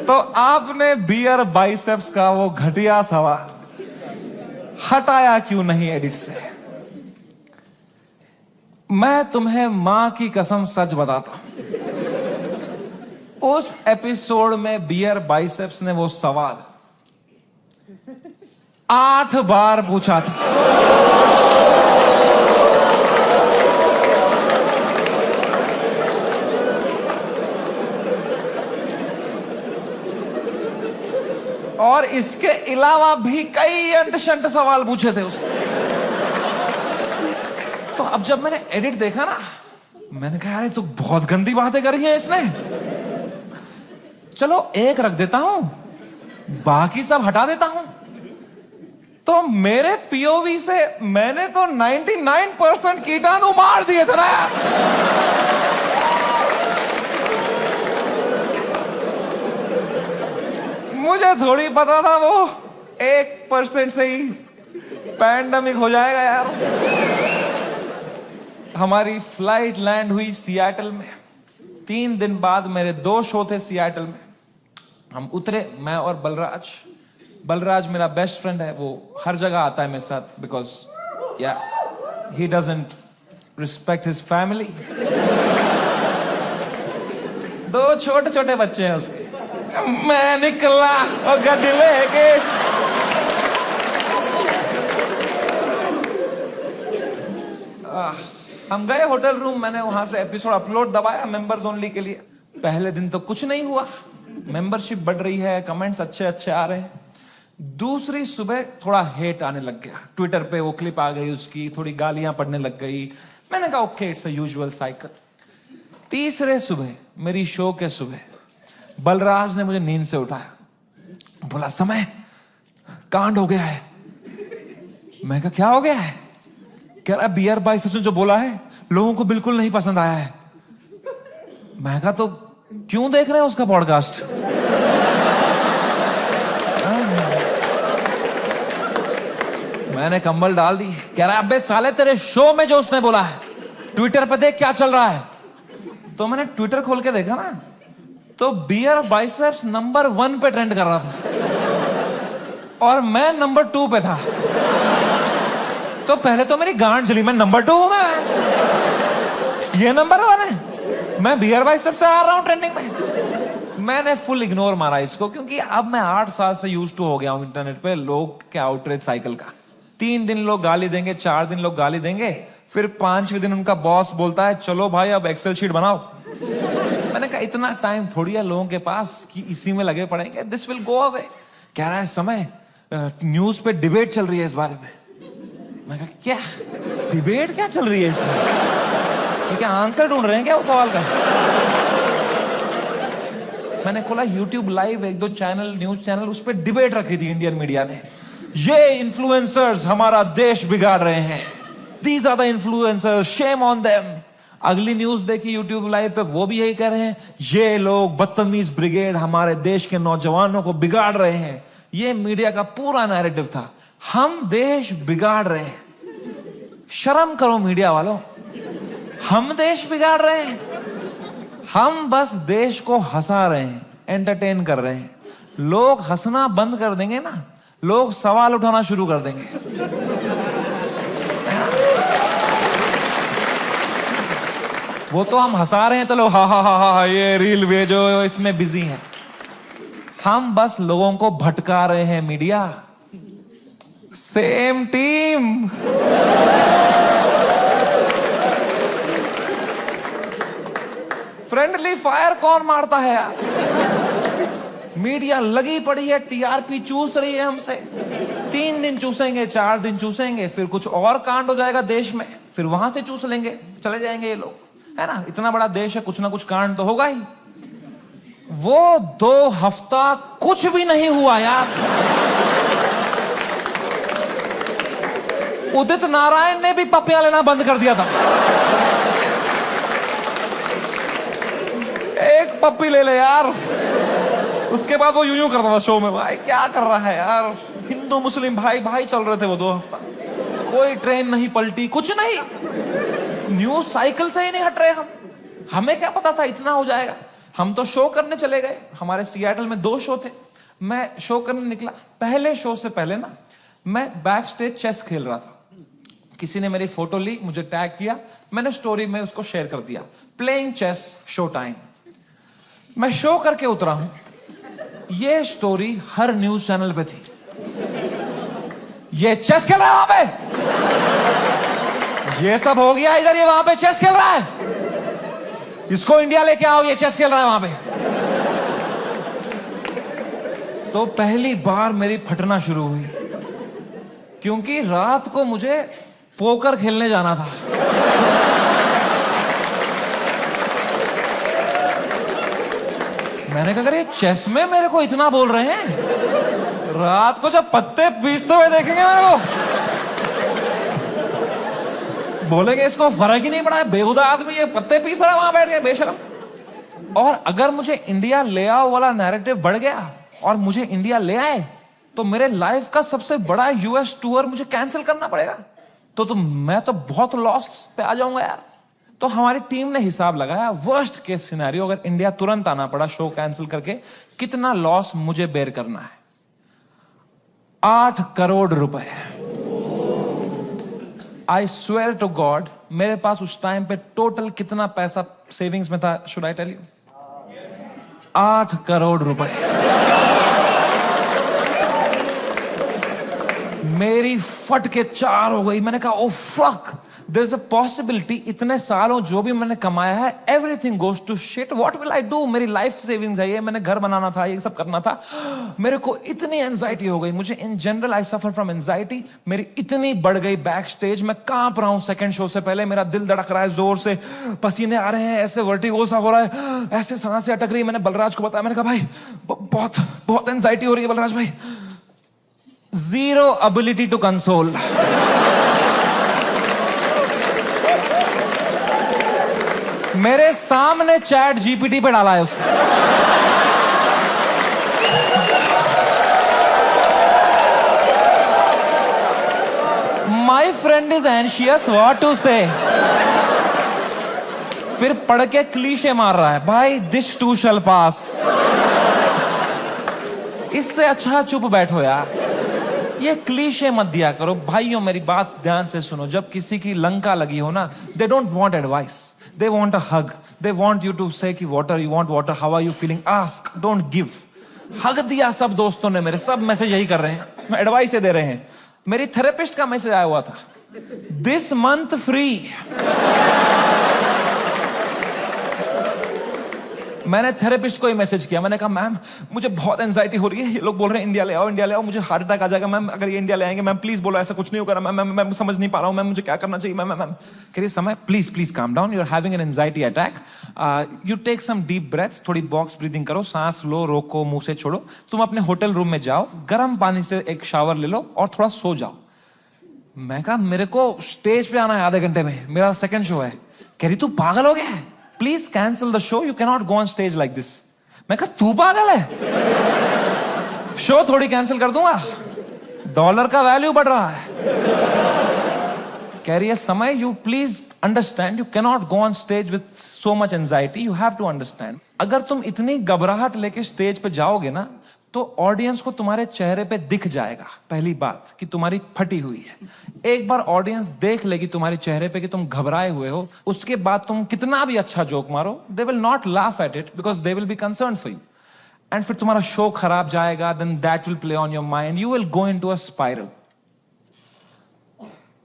तो आपने बियर बाइसेप्स का वो घटिया सवाल हटाया क्यों नहीं एडिट से? मैं तुम्हें मां की कसम सच बताता हूं, उस एपिसोड में बियर बाइसेप्स ने वो सवाल 8 बार पूछा था. और इसके अलावा भी कई अंट-शंट सवाल पूछे थे उसने. तो अब जब मैंने एडिट देखा ना, मैंने कहा यार तो बहुत गंदी बातें करी हैं इसने. चलो एक रख देता हूं, बाकी सब हटा देता हूं. तो मेरे पीओवी से मैंने तो 99% कीटाणु मार दिए थे ना. मुझे थोड़ी पता था वो 1% से ही पैंडेमिक हो जाएगा यार. हमारी फ्लाइट लैंड हुई सियाटल में. 3 दिन बाद मेरे 2 शो थे सियाटल में. हम उतरे, मैं और बलराज मेरा बेस्ट फ्रेंड है, वो हर जगह आता है मेरे साथ, बिकॉज या he doesn't respect his family. दो छोटे छोटे बच्चे हैं उसके। मैं निकला और गड्डी लेके, हम गए होटल रूम, मैंने वहां से एपिसोड अपलोड दबाया मेंबर्स ओनली के लिए। पहले दिन तो कुछ नहीं हुआ, मेंबरशिप बढ़ रही है, कमेंट्स अच्छे अच्छे आ रहे हैं। दूसरी सुबह थोड़ा हेट आने लग गया, ट्विटर पे वो क्लिप आ गई उसकी, थोड़ी गालियां पड़ने लग गई। मैंने कहा okay, it's a usual cycle. तीसरे सुबह, मेरी शो के सुबह, बलराज ने मुझे नींद से उठाया, बोला समय कांड हो गया है। मैं कहा क्या हो गया है? कह रहा बियर बाइसेप्स ने जो बोला है लोगों को बिल्कुल नहीं पसंद आया है। मैं कहा तो क्यों देख रहे हैं उसका पॉडकास्ट? मैंने कंबल डाल दी। कह रहा अबे साले तेरे शो में जो उसने बोला है ट्विटर पे देख क्या चल रहा है। तो मैंने ट्विटर खोल के देखा ना, तो बियर बाइसेप्स नंबर 1 पे ट्रेंड कर रहा था और मैं नंबर 2 पे था। तो पहले तो मेरी गांड जली, मैं नंबर 2 हूं, मैं ये नंबर 1 है, मैं बियर बाइसेप्स से आ रहा हूं ट्रेंडिंग में। मैंने फुल इग्नोर मारा इसको, क्योंकि अब मैं 8 साल से यूज्ड टू हो गया हूं इंटरनेट पे लोग के आउटरीच साइकिल का। 3 दिन लोग गाली देंगे, 4 दिन लोग गाली देंगे, फिर 5वें दिन उनका बॉस बोलता है चलो भाई अब एक्सेल शीट बनाओ। मैंने कहा इतना टाइम थोड़ी है लोगों के पास कि इसी में लगे पड़ेंगे, दिस विल गो अवे। कह रहा है समय न्यूज पे डिबेट चल रही है इस बारे में। मैं कहा क्या डिबेट क्या चल रही है इसमें? क्या आंसर ढूंढ रहे हैं क्या उस सवाल का? मैंने खोला YouTube live, 1-2 channel, news channel, उस पर डिबेट रखी थी इंडियन मीडिया ने। ये इन्फ्लुएंसर्स हमारा देश बिगाड़ रहे हैं, these are the influencers, shame on them. अगली न्यूज देखी YouTube लाइव पे, वो भी यही कह रहे हैं ये लोग बदतमीज ब्रिगेड हमारे देश के नौजवानों को बिगाड़ रहे हैं। ये मीडिया का पूरा नैरेटिव था, हम देश बिगाड़ रहे हैं। शर्म करो मीडिया वालों, हम देश बिगाड़ रहे हैं? हम बस देश को हंसा रहे हैं, एंटरटेन कर रहे हैं। लोग हंसना बंद कर देंगे ना, लोग सवाल उठाना शुरू कर देंगे। वो तो हम हंसा रहे हैं तो लोग हा हा हा हा ये रील भेजो, इसमें बिजी हैं। हम बस लोगों को भटका रहे हैं media. Same team. Friendly fire कौन मारता है यार? मीडिया लगी पड़ी है, टीआरपी चूस रही है हमसे। 3 दिन चूसेंगे, 4 दिन चूसेंगे, फिर कुछ और कांड हो जाएगा देश में, फिर वहां से चूस लेंगे, चले जाएंगे ये लोग, है ना? इतना बड़ा देश है, कुछ ना कुछ कांड तो होगा ही। वो 2 हफ्ता कुछ भी नहीं हुआ यार। उदित नारायण ने भी पपियां लेना बंद कर दिया था। एक पप्पी ले ले यार, उसके बाद वो यूं करता था शो में, भाई क्या कर रहा है यार? हिंदू मुस्लिम भाई भाई चल रहे थे वो 2 हफ्ता, कोई ट्रेन नहीं पलटी, कुछ नहीं, न्यूज साइकिल से ही नहीं हट रहे हम। हमें क्या पता था इतना हो जाएगा? हम तो शो करने चले गए, हमारे सियाटल में 2 शो थे, मैं शो करने निकला। पहले शो से पहले ना मैं बैक स्टेज चेस खेल रहा था, किसी ने मेरी फोटो ली, मुझे टैग किया, मैंने स्टोरी में उसको शेयर कर दिया, प्लेइंग चेस शो टाइम। मैं शो करके उतरा हूं, ये स्टोरी हर न्यूज चैनल पे थी, ये चेस खेल रहा है वहां पे, ये सब हो गया इधर, ये वहां पे चेस खेल रहा है, इसको इंडिया लेके आओ, ये चेस खेल रहा है वहां पे। तो पहली बार मेरी फटना शुरू हुई, क्योंकि रात को मुझे पोकर खेलने जाना था। मैंने कहा अरे चेस में मेरे को इतना बोल रहे हैं, रात को जब पत्ते पीसते हुए देखेंगे मेरे को, बोलेंगे इसको फर्क ही नहीं पड़ा है, बेहुदा आदमी ये पत्ते पीस रहा है वहां बैठ के, बेशरम। और अगर मुझे इंडिया ले आओ वाला नैरेटिव बढ़ गया और मुझे इंडिया ले आए, तो मेरे लाइफ का सबसे बड़ा यूएस टूर मुझे कैंसिल करना पड़ेगा। तो मैं तो बहुत लॉस पे आ जाऊंगा यार। तो हमारी टीम ने हिसाब लगाया, वर्स्ट केस सिनेरियो अगर इंडिया तुरंत आना पड़ा शो कैंसिल करके, कितना लॉस मुझे बेयर करना है? 8 करोड़ रुपए। आई स्वेयर टू गॉड, मेरे पास उस टाइम पे टोटल कितना पैसा सेविंग्स में था, should I tell you? 8 crore रुपए। मेरी फट के 4 हो गई। मैंने कहा oh fuck, there is a possibility इतने सालों जो भी मैंने कमाया है, everything goes to shit, what will I do? मेरी लाइफ सेविंग्स है ये, मैंने घर बनाना था, ये सब करना था। मेरे को इतनी एंजाइटी हो गई। मुझे in general I suffer from anxiety. मेरी इतनी बढ़ गई बैक स्टेज, मैं कांप रहा हूं सेकंड शो से पहले, मेरा दिल धड़क रहा है जोर से, पसीने आ रहे हैं, ऐसे वर्टिगो सा हो रहा है, ऐसे सांसें अटक रही है। मैंने बलराज को बताया, मैंने कहा भाई बहुत बहुत एंजाइटी हो रही है बलराज भाई। Zero ability to console. मेरे सामने चैट जीपीटी पे डाला है उसने। My friend is anxious, what to say? फिर पढ़ के क्लीशे मार रहा है, भाई this too shall pass. इससे अच्छा चुप बैठो यार, ये क्लीशे मत दिया करो। भाइयों मेरी बात ध्यान से सुनो, जब किसी की लंका लगी हो ना, they don't want advice, they want a hug, they want you to say कि water, you want water, how are you feeling, ask, don't give. Hug दिया सब दोस्तों ने मेरे, सब मैसेज यही कर रहे हैं, एडवाइस दे रहे हैं। मेरी थेरेपिस्ट का मैसेज आया हुआ था, दिस मंथ फ्री। मैंने थेरेपिस्ट को ही मैसेज किया, मैंने कहा मैम मुझे बहुत एंजाइटी हो रही है, ये लोग बोल रहे हैं इंडिया ले आओ, इंडिया ले आओ, मुझे हार्ट अटैक आ जाएगा मैम अगर ये इंडिया ले आएंगे। मैम प्लीज बोलो ऐसा कुछ नहीं होगा मैम, मैं समझ नहीं पा रहा हूँ मैम, मुझे क्या करना चाहिए मैम? मैम कह रही Samay please please calm down, you are having an anxiety attack, you take some deep breaths, थोड़ी बॉक्स ब्रीदिंग करो, सांस लो, रोको, मुंह से छोड़ो, तुम अपने होटल रूम में जाओ, गर्म पानी से एक शावर ले लो और थोड़ा सो जाओ। मैं कहा मेरे को स्टेज पे आना है आधे घंटे में, मेरा सेकंड शो है। कह रही तू पागल हो गया है, please cancel the show, you can not go on stage like this. मैं कहा तू पागल है, शो थोड़ी कैंसिल कर दूंगा, डॉलर का वैल्यू बढ़ रहा है। कह रही है Samay you please understand, you can not go on stage with so much anxiety, you have to understand. अगर तुम इतनी घबराहट लेके स्टेज पे जाओगे ना, तो ऑडियंस को तुम्हारे चेहरे पे दिख जाएगा पहली बात कि तुम्हारी फटी हुई है। एक बार ऑडियंस देख लेगी तुम्हारे चेहरे पे कि तुम घबराए हुए हो, उसके बाद तुम कितना भी अच्छा जोक मारो, they will not laugh at it because they will be concern for you, and फिर तुम्हारा शो खराब जाएगा, then that will play on your mind, you will go into a spiral.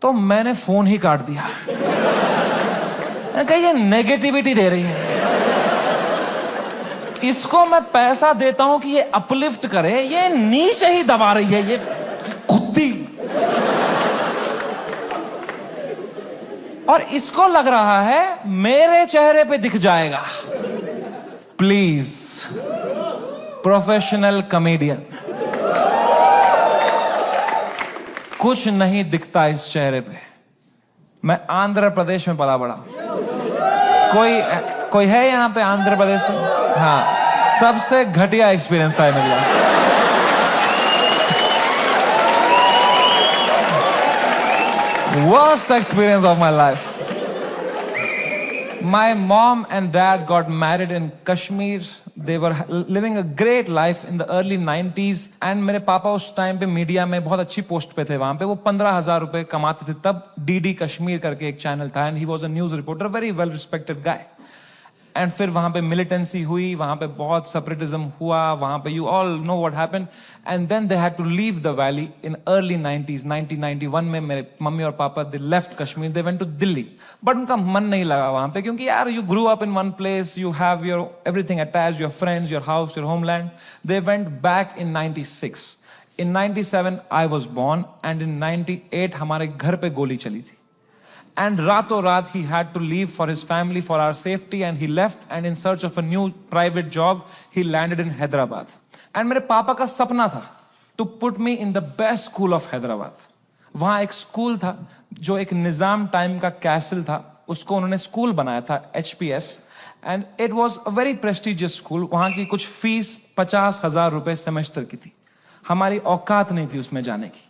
तो मैंने फोन ही काट दिया। मैंने कहा ये नेगेटिविटी दे रही है, इसको मैं पैसा देता हूं कि ये अपलिफ्ट करे, ये नीचे ही दबा रही है, ये कुत्ती। और इसको लग रहा है मेरे चेहरे पे दिख जाएगा। प्लीज प्रोफेशनल कॉमेडियन, कुछ नहीं दिखता इस चेहरे पे। मैं आंध्र प्रदेश में पला बड़ा, कोई है यहां पे आंध्र प्रदेश से? हाँ, सबसे घटिया एक्सपीरियंस था मेरे लिए। Worst experience of my life. My mom and dad got married in Kashmir. They were living a great life in the early 90s. And मेरे पापा उस टाइम पे मीडिया में बहुत अच्छी पोस्ट पे थे वहां पे। वो 15,000 रुपए कमाते थे तब। DD कश्मीर करके एक चैनल था and he was a news reporter, very well respected guy. And फिर वहां पे मिलिटेंसी हुई, वहां पे बहुत सेपरेटिज्म हुआ, वहां पे you all know what happened, and then they had to leave the valley in early 90s। 1991 में मेरे मम्मी और papa they left Kashmir, they went to Delhi, but उनका मन नहीं लगा वहां पे, क्योंकि यार you grew up in one place, you have your everything attached, your friends, your house, your homeland. They went back in 96। In 97 I was born and in 98 हमारे घर पे गोली चली थी। And रातों रात he had to leave for his family, for our safety, and he left and in search of a new private job, he landed in Hyderabad. And मेरे पापा का सपना था to put me in the best school of Hyderabad. वहाँ एक स्कूल था जो एक निजाम टाइम का कैसल था, उसको उन्होंने स्कूल बनाया था, HPS, and it was a very prestigious school. वहाँ की कुछ फीस 50,000 रुपए सेमेस्टर की थी, हमारी औकात नहीं थी उसमें जाने की।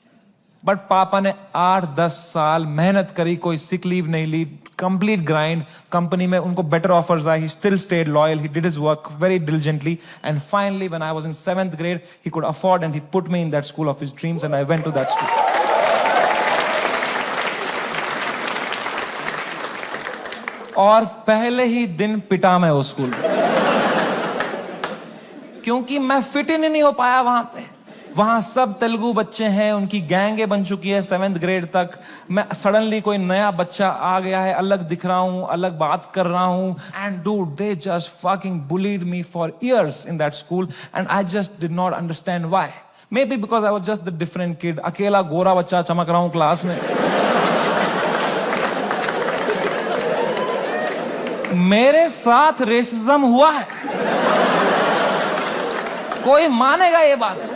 बट पापा ने 8-10 साल मेहनत करी, कोई सिक लीव नहीं ली, कंप्लीट ग्राइंड. कंपनी में उनको बेटर ऑफर्स आई. He still stayed loyal. He did his work very diligently, and finally when I was in 7th grade he could afford and he put me in that school of his dreams and I went to that school. और पहले ही दिन पिटा मैं उस स्कूल में, क्योंकि मैं फिट इन नहीं हो पाया वहां पे. वहां सब तेलुगु बच्चे हैं, उनकी गैंगे बन चुकी है 7th ग्रेड तक. मैं सडनली कोई नया बच्चा आ गया है, अलग दिख रहा हूं, अलग बात कर रहा हूं. And dude, they just fucking bullied me for years in that school and I just did not understand why. May be because I was just the different kid. अकेला गोरा बच्चा चमक रहा हूं क्लास में. मेरे साथ रेसिज्म हुआ है, कोई मानेगा ये बात?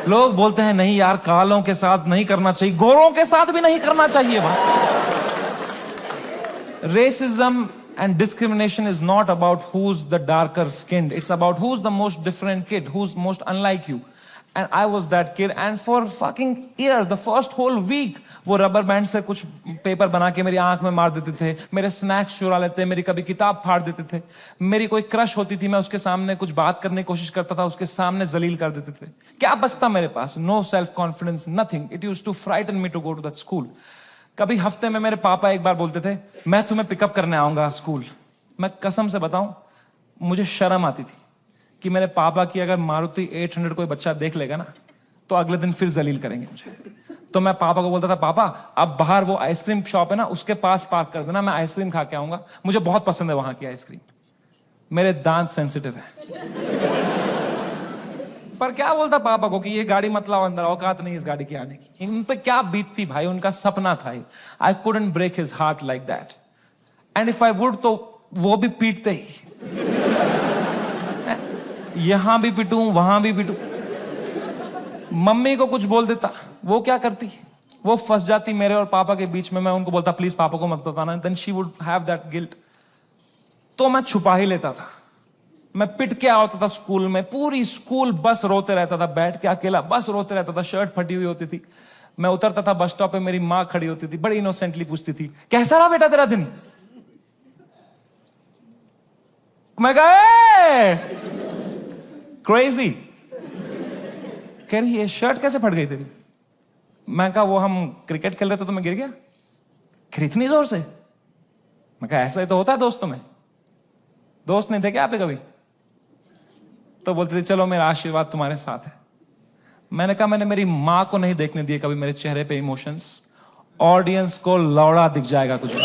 लोग बोलते हैं नहीं यार, कालों के साथ नहीं करना चाहिए, गोरों के साथ भी नहीं करना चाहिए. Racism and discrimination is not about who's the darker skinned. It's about who's the most different kid, who's most unlike you. And I was that kid. And for fucking years, the first whole week, वो रबर बैंड से कुछ पेपर बना के मेरी आंख में मार देते थे, मेरे स्नैक्स चुरा लेते, मेरी कभी किताब फाड़ देते थे. मेरी कोई क्रश होती थी, मैं उसके सामने कुछ बात करने की कोशिश करता था, उसके सामने जलील कर देते थे. क्या बचता मेरे पास? No self confidence, nothing. It used to frighten me to go to that school. कभी हफ्ते में मेरे पापा एक बार बोलते थे, मैं तुम्हें पिकअप करने आऊंगा स्कूल. मैं कसम से बताऊं, मुझे शर्म आती थी कि मेरे पापा की अगर मारुति 800 कोई बच्चा देख लेगा ना, तो अगले दिन फिर जलील करेंगे मुझे. तो मैं पापा को बोलता था, पापा अब बाहर वो आइसक्रीम शॉप है ना, उसके पास पार्क कर देना, मैं आइसक्रीम खा के आऊंगा, मुझे बहुत पसंद है वहां की आइसक्रीम. मेरे दांत सेंसिटिव है. पर क्या बोलता पापा को कि ये गाड़ी मत लाओ अंदर, औकात नहीं इस गाड़ी की आने की. उन पे क्या बीतती भाई, उनका सपना था. I couldn't break his heart like that. And if I would, तो वो भी पीटते ही. यहां भी पिटूं, वहां भी पिटूं. मम्मी को कुछ बोल देता, वो क्या करती, वो फंस जाती मेरे और पापा के बीच में. मैं उनको बोलता प्लीज पापा को मत बताना. Then she would have that guilt. तो मैं छुपा ही लेता था. मैं पिट के आता था स्कूल में. पूरी स्कूल बस रोते रहता था, बैठ के अकेला बस रोते रहता था. शर्ट फटी हुई होती थी. मैं उतरता था बस स्टॉप पे, मेरी माँ खड़ी होती थी, बड़ी इनोसेंटली पूछती थी, कैसा रहा बेटा तेरा दिन? मैं कहा क्रेजी. कह रही ये शर्ट कैसे फट गई तेरी? मैं कहा वो हम क्रिकेट खेल रहे थे तो मैं गिर गया. फिर इतनी जोर से? मैं कहा ऐसा ही तो होता है दोस्तों में. दोस्त नहीं थे क्या आप कभी? तो बोलते थे चलो मेरा आशीर्वाद तुम्हारे साथ है. मैंने कहा मैंने मेरी मां को नहीं देखने दिए कभी मेरे चेहरे पे इमोशंस. ऑडियंस को लौड़ा दिख जाएगा कुछ.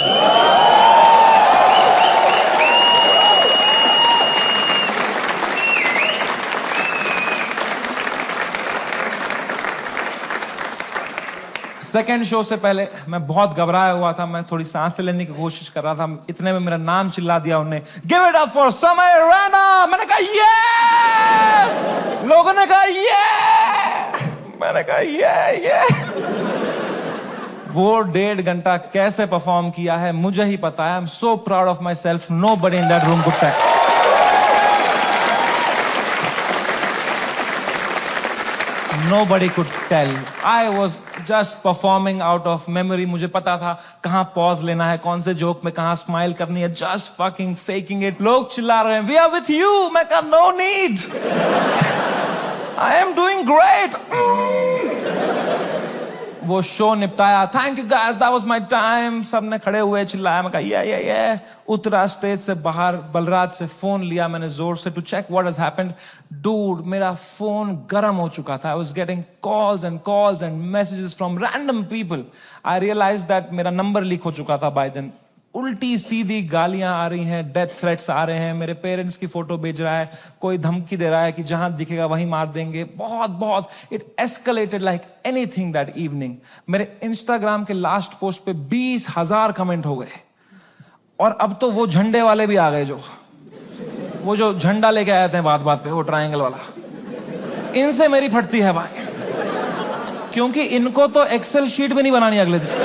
सेकेंड शो से पहले मैं बहुत घबराया हुआ था. मैं थोड़ी सांस लेने की कोशिश कर रहा था. इतने में मेरा नाम चिल्ला दिया उन्होंने, गिव इट अप फॉर समय रैना. मैंने कहा ये. लोगों ने कहा ये. मैंने कहा ये. वो 1.5 घंटा कैसे परफॉर्म किया है मुझे ही पता है. I am so proud of myself. Nobody in that room could tell. Nobody could tell. I was just performing out of memory. मुझे पता था कहाँ पॉज लेना है, कौन से जोक में कहाँ स्माइल करनी है. Just fucking faking it. लोग चिल्ला रहे हैं, We are with you. मैं कहा no need. I am doing great. वो शो निपटाया. Thank you guys. That was my time. सबने खड़े हुए चिल्लाया. मैं कहा yeah. उतरा स्टेज से बाहर, बलराज से फोन लिया मैंने जोर से to check what has happened. Dude, मेरा फोन गर्म हो चुका था. I was getting calls and messages from random people. I realized that मेरा नंबर लीक हो चुका था by then. उल्टी सीधी गालियां आ रही हैं, डेथ थ्रेट्स आ रहे हैं. मेरे पेरेंट्स की फोटो भेज रहा है, कोई धमकी दे रहा है कि जहां दिखेगा वहीं मार देंगे. बहुत it escalated like anything that evening. मेरे इंस्टाग्राम के लास्ट पोस्ट पे 20,000 कमेंट हो गए. और अब तो वो झंडे वाले भी आ गए, वो जो झंडा लेके आए थे बात पे, वो ट्रायंगल वाला. इनसे मेरी फटती है भाई, क्योंकि इनको तो एक्सेल शीट भी नहीं बनानी अगले दिन.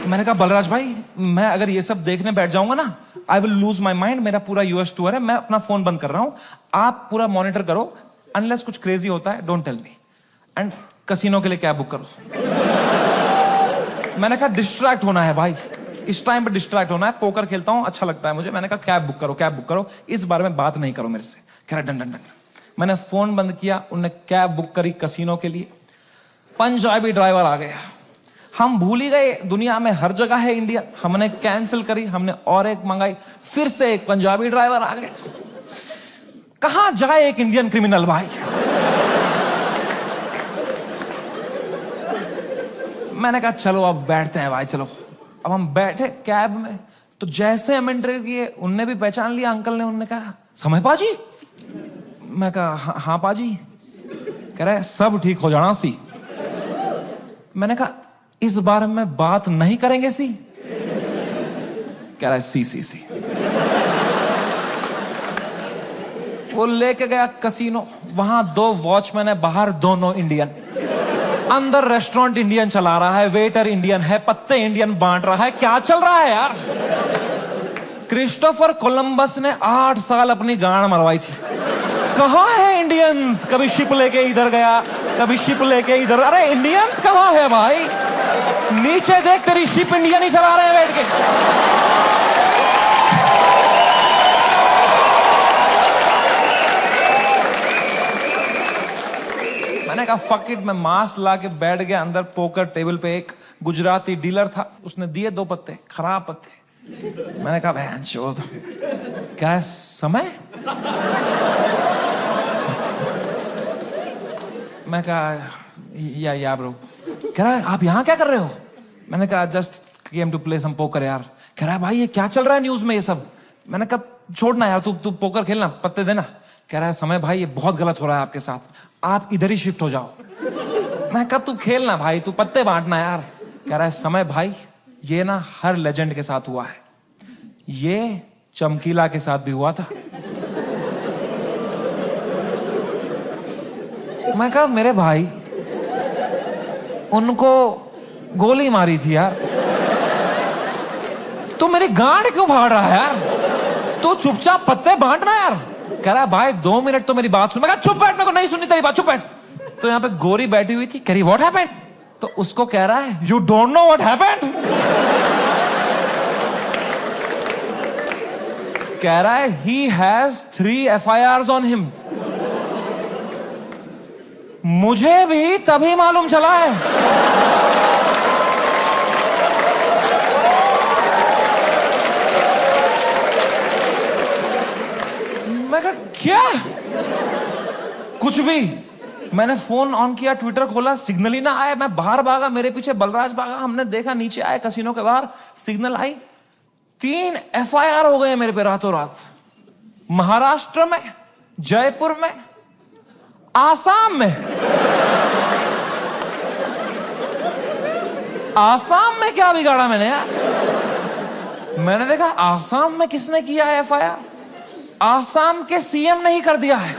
मैंने कहा बलराज भाई मैं अगर ये सब देखने बैठ जाऊंगा ना, I will lose my mind. मेरा पूरा यूएस टूर है, मैं अपना फोन बंद कर रहा हूं, आप पूरा मॉनिटर करो, अनलेस कुछ क्रेजी होता है don't tell me, and casino के लिए कैब बुक करो। मैंने कहा डिस्ट्रैक्ट होना है भाई, इस टाइम पे डिस्ट्रैक्ट होना है, पोकर खेलता हूं अच्छा लगता है मुझे। मैंने कहा कैब बुक करो, कैब बुक करो, इस बारे में बात नहीं करो मेरे से। कह रहा डन डन डन। मैंने फोन बंद किया, उनने कैब बुक करी कसिनो के लिए। पंजाबी ड्राइवर आ गया, हम भूल ही गए दुनिया में हर जगह है इंडियन। हमने कैंसिल करी, हमने और एक मंगाई, फिर से एक पंजाबी ड्राइवर आ गया। कहां जाए एक इंडियन क्रिमिनल भाई। मैंने कहा चलो अब बैठते हैं भाई, चलो। अब हम बैठे कैब में, तो जैसे हम एंटर किए उनने भी पहचान लिया अंकल ने। उनने कहा समय पाजी। मैं कहा हाँ पाजी। कह रहे सब ठीक हो जाना सी। मैंने कहा इस बारे में बात नहीं करेंगे सी। कह रहा है सी। वो लेके गया कसिनो, वहां 2 वॉचमैन है, बाहर दोनों इंडियन। अंदर रेस्टोरेंट इंडियन चला रहा है, वेटर इंडियन है, पत्ते इंडियन बांट रहा है। क्या चल रहा है यार। क्रिस्टोफर कोलंबस ने 8 साल अपनी गांड मरवाई थी। कहां है इंडियंस। कभी शिप लेके इधर गया, कभी शिप लेके इधर। अरे इंडियंस कहां है भाई। नीचे देख, तेरी शिप इंडियन ही चला रहे हैं बैठ के। मैंने कहा फक इट, मैं मास्क ला के बैठ गया अंदर। पोकर टेबल पे एक गुजराती डीलर था, उसने दिए 2 पत्ते, खराब पत्ते। मैंने कहा बहन चोद। क्या समय। मैं कहा या ब्रो। कह रहा है आप यहां क्या कर रहे हो। मैंने कहा just came to play some poker यार। कह रहा है भाई ये क्या चल रहा है न्यूज में ये सब। मैंने कहा छोड़ना यार, तू पोकर खेलना, पत्ते देना। कह रहा है समय भाई ये बहुत गलत हो रहा है आपके साथ, आप इधर ही शिफ्ट हो जाओ। मैं कहा तू खेलना भाई, तू पत्ते बांटना यार। कह रहा है समय भाई ये ना हर लेजेंड के साथ हुआ है, ये चमकीला के साथ भी हुआ था। मैं कहा मेरे भाई उनको गोली मारी थी यार, तू मेरी गांड क्यों फाड़ रहा है यार। तू चुपचाप पत्ते बांटना यार। कह रहा है भाई 2 मिनट तो मेरी बात सुन। मैं कहा चुप बैठ, मेरे को नहीं सुननी तेरी बात, चुप बैठ। तो यहाँ पे गोरी बैठी हुई थी, कह रही व्हाट हैपेंड। तो उसको कह रहा है you don't know what happened. कह रहा है he has 3 FIRs on him. मुझे भी तभी मालूम चला है। मैं कहा क्या। कुछ भी। मैंने फोन ऑन किया, ट्विटर खोला, सिग्नल ही ना आया। मैं बाहर भागा, मेरे पीछे बलराज भागा। हमने देखा नीचे आए कसिनो के बाहर, सिग्नल आई। 3 FIR हो गए मेरे पे रातों रात। महाराष्ट्र में, जयपुर में, आसाम में। आसाम में क्या बिगाड़ा मैंने यार। मैंने देखा आसाम में किसने किया है FIR। आसाम के CM ने ही कर दिया है।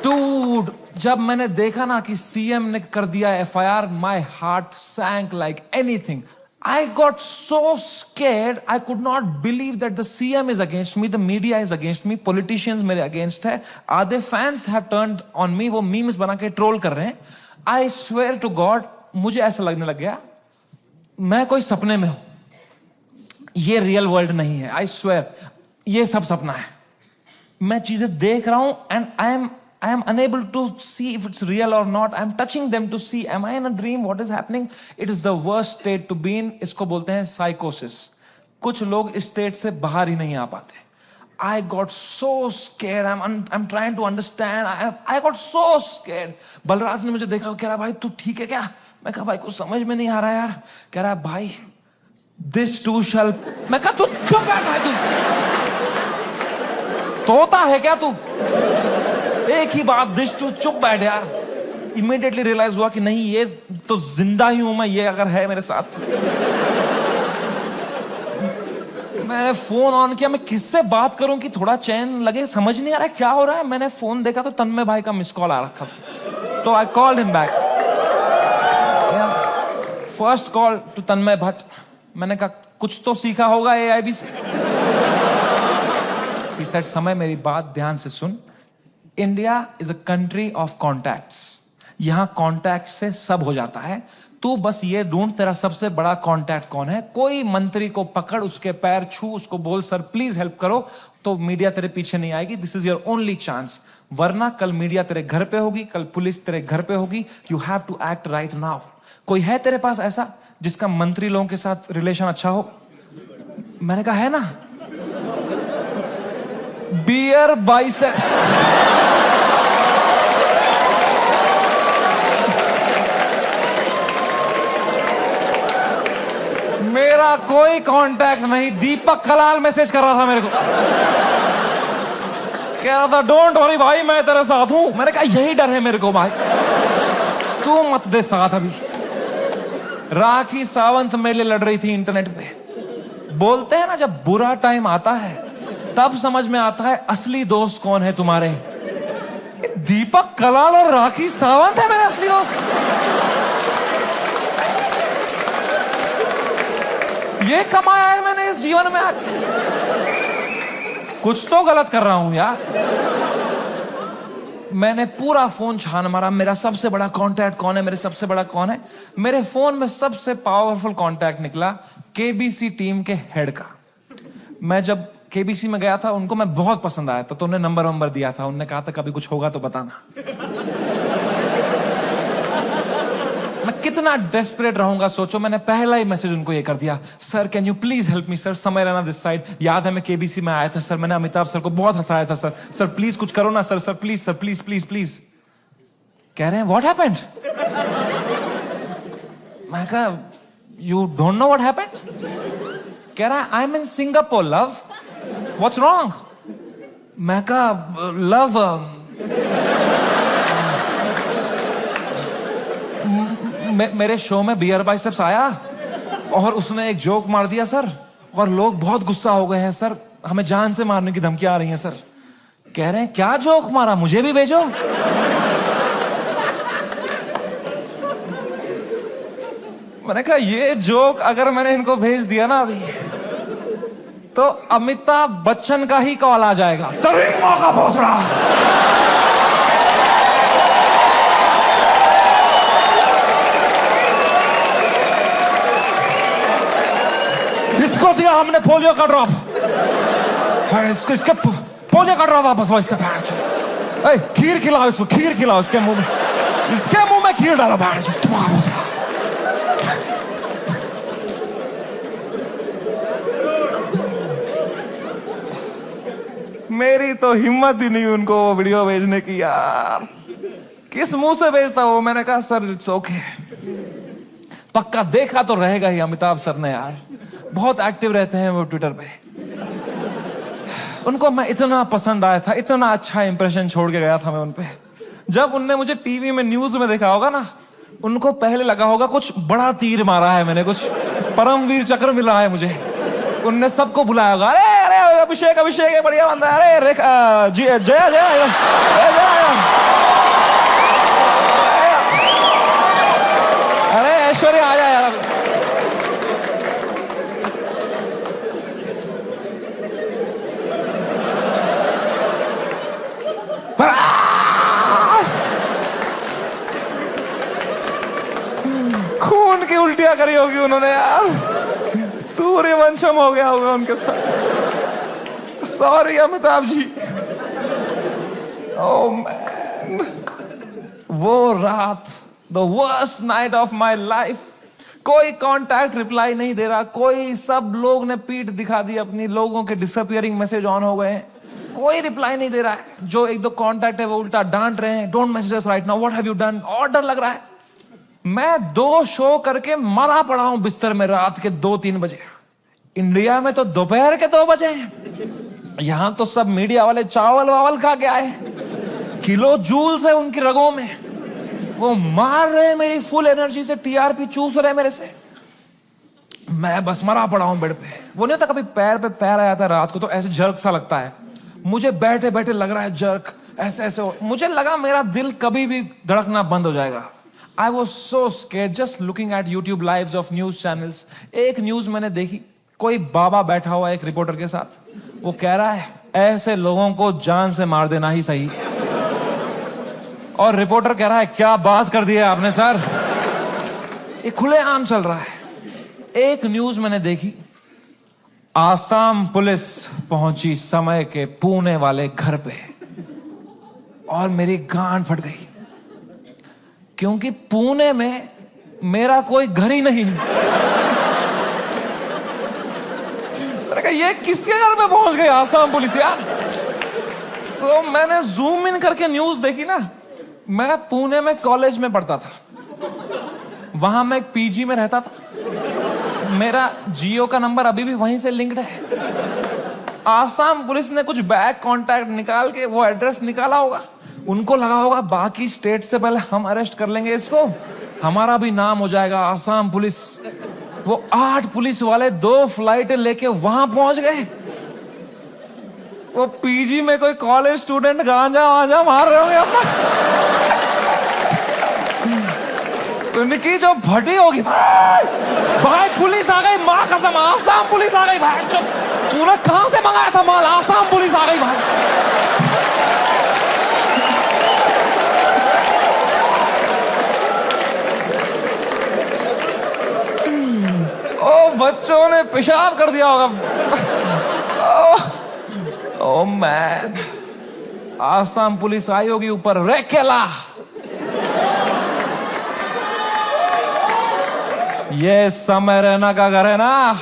डूड, जब मैंने देखा ना कि CM ने कर दिया FIR, my heart sank like anything. I got so scared, I could not believe that the CM is against me, the media is against me, politicians मेरे against है, आधे fans have turned on me, वो memes बना के troll कर रहे हैं। I swear to God, मुझे ऐसा लगने लग गया मैं कोई सपने में हूं, ये रियल वर्ल्ड नहीं है। I swear, ये सब सपना है। मैं चीजें देख रहा हूं and I am unable to see if it's real or not. I am touching them to see, am I in a dream? What is happening? It is the worst state to be in. इसको बोलते हैं psychosis. कुछ लोग इस state से बाहर ही नहीं आ पाते। I got so scared. I'm trying to understand. I got so scared. Balraj ने मुझे देखा, कह रहा भाई तू ठीक है क्या। मैं कहा भाई कुछ समझ में नहीं आ रहा यार। कह रहा भाई this too shall। मैं कहा तू चुप बैठ भाई, तू तोता है क्या तू। एक ही बात, दिस टू, चुप बैठ यार। इमीडिएटली रियलाइज हुआ कि नहीं ये तो जिंदा ही हूं मैं, ये अगर है मेरे साथ। मैंने फोन ऑन किया, मैं किससे बात करूं कि थोड़ा चैन लगे, समझ नहीं आ रहा है क्या हो रहा है। मैंने फोन देखा तो तन्मय भाई का मिस कॉल आ रखा था, तो I called him back. First call to Tanmay Bhatt. मैंने कहा कुछ तो सीखा होगा AIB से। He said, समय मेरी बात ध्यान से सुन। India is a country of contacts. यहां कॉन्टैक्ट से सब हो जाता है। तू बस ये ढूंढ तेरा सबसे बड़ा कॉन्टैक्ट कौन है। कोई मंत्री को पकड़, उसके पैर छू, उसको बोल सर प्लीज हेल्प करो, तो मीडिया तेरे पीछे नहीं आएगी। This is your only chance. वरना कल मीडिया तेरे घर पे होगी, कल पुलिस तेरे घर पे होगी। You have to act right now. कोई है तेरे पास ऐसा जिसका मंत्री लोगों के साथ रिलेशन अच्छा हो? मैंने कहा है ना, बियर बाइसेप्स। मेरा कोई कांटेक्ट नहीं। दीपक कलाल मैसेज कर रहा था मेरे को, कह रहा था डोंट वरी भाई मैं तेरे साथ हूं। मैंने कहा यही डर है मेरे को भाई, तू मत दे साथ। अभी राखी सावंत मेरे लिए लड़ रही थी इंटरनेट पे। बोलते हैं ना जब बुरा टाइम आता है तब समझ में आता है असली दोस्त कौन है तुम्हारे। दीपक कलाल और राखी सावंत है मेरे असली दोस्त। ये कमाया है मैंने इस जीवन में। कुछ तो गलत कर रहा हूं यार। मैंने पूरा फोन छान मारा, मेरा सबसे बड़ा कांटेक्ट कौन है, मेरे सबसे बड़ा कौन है। मेरे फोन में सबसे पावरफुल कांटेक्ट निकला KBC टीम के हेड का। मैं जब KBC में गया था, उनको मैं बहुत पसंद आया था, तो उन्हें नंबर दिया था। उन्होंने कहा था कभी कुछ होगा तो बताना। मैं कितना डेस्परेट रहूंगा सोचो। मैंने पहला ही मैसेज उनको ये कर दिया, sir can you please help me sir, समय रहना दिस साइड। याद है मैं KBC में आया था सर, मैंने अमिताभ सर को बहुत हंसाया था सर। सर प्लीज कुछ करो ना sir, sir please sir, please please please. कह रहे हैं व्हाट हैपेंड? मैं कहा you don't know what happened? कह रहा है I M in Singapore love, what's wrong? मैं कहा लव मेरे शो में बियर बाइसेप्स आया और उसने एक जोक मार दिया सर, और लोग बहुत गुस्सा हो गए हैं सर, हमें जान से मारने की धमकियां आ रही हैं सर। कह रहे हैं क्या जोक मारा, मुझे भी भेजो। मैंने कहा ये जोक अगर मैंने इनको भेज दिया ना अभी, तो अमिताभ बच्चन का ही कॉल आ जाएगा। तरीमा का भोसड़ा। इसको दिया हमने पोलियो का ड्रॉप, इसके पोलियो का ड्रॉप वापस लो इससे। खीर खिलाओ इसको, खीर खिलाओ इसके मुंह में, इसके मुंह में खीर डालो। मेरी तो हिम्मत ही नहीं उनको वो वीडियो भेजने की यार। किस मुंह से भेजता वो? मैंने कहा सर इट्स ओके। पक्का देखा तो रहेगा ही अमिताभ सर ने यार, बहुत एक्टिव रहते हैं वो ट्विटर पे। उनको मैं इतना पसंद आया था, इतना अच्छा इंप्रेशन छोड़ के गया था मैं उन पे। जब उनने मुझे टीवी में न्यूज में देखा होगा ना, उनको पहले लगा होगा कुछ बड़ा तीर मारा है मैंने, कुछ परमवीर चक्र मिला है मुझे। उनने सबको बुलाया होगा, अरे अरे अभिषेक अभिषेक है बढ़िया बंदा, अरे जया जया अरे ऐश्वर्या आ जाए यार। खून की उल्टियां करी होगी उन्होंने यार, सूर्यवंशम हो गया होगा उनके साथ। Sorry Amitabh ji. Oh man, वो रात, the worst night of my life. कोई कांटेक्ट रिप्लाई नहीं दे रहा, कोई, सब लोग ने पीठ दिखा दी अपनी, लोगों के डिसअपियरिंग मैसेज ऑन हो गए हैं, कोई रिप्लाई नहीं दे रहा है। जो एक दो कांटेक्ट है वो उल्टा डांट रहे हैं, don't message us right now, what have you done. और डर लग रहा है। मैं 2 शो करके मरा पड़ा हूं बिस्तर में रात के 2-3 बजे। इंडिया में तो दोपहर के 2 बजे हैं। यहां तो सब मीडिया वाले चावल वावल खा के आए, किलो जूल्स है उनकी रगों में, वो मार रहे मेरी फुल एनर्जी से, TRP चूस रहे मेरे से। मैं बस मरा पड़ा हूं बेड पे। वो नहीं होता कभी पैर पे पैर आया था रात को तो ऐसे जर्क सा लगता है, मुझे बैठे बैठे लग रहा है जर्क, ऐसे ऐसे। मुझे लगा मेरा दिल कभी भी धड़कना बंद हो जाएगा। I was so scared just looking at YouTube lives of news channels. एक न्यूज मैंने देखी, कोई बाबा बैठा हुआ एक रिपोर्टर के साथ, वो कह रहा है ऐसे लोगों को जान से मार देना ही सही। और रिपोर्टर कह रहा है क्या बात कर दी है आपने सर। ये खुलेआम चल रहा है। एक न्यूज मैंने देखी, आसाम पुलिस पहुंची समय के पुणे वाले घर पे, और मेरी गांड फट गई, क्योंकि पुणे में मेरा कोई घर ही नहीं। मैंने कहा ये किसके घर पे पहुंच गई आसाम पुलिस यार। तो मैंने जूम इन करके न्यूज देखी ना। मैं पुणे में कॉलेज में पढ़ता था, वहां मैं एक पीजी में रहता था, मेरा जियो का नंबर अभी भी वहीं से लिंक्ड है। आसाम पुलिस ने कुछ बैक कांटेक्ट निकाल के वो एड्रेस निकाला होगा, उनको लगा होगा बाकी स्टेट से पहले हम अरेस्ट कर लेंगे इसको, हमारा भी नाम हो जाएगा आसाम पुलिस। वो 8 पुलिस वाले 2 फ्लाइट लेके वहां पहुंच गए। वो पीजी में कोई कॉलेज स्टूडेंट गांजा वांजा मार रहे होंगे अपना। उनकी जो भटी होगी, भाई पुलिस आ गई, माँ कसम आसाम पुलिस आ गई। भाई तूने कहां से मंगाया था माल, आसाम पुलिस आ गई भाई। ओ बच्चों ने पेशाब कर दिया होगा। ओ मैन, आसाम पुलिस आई होगी ऊपर, रेकेला ये समय रैना का घर है ना।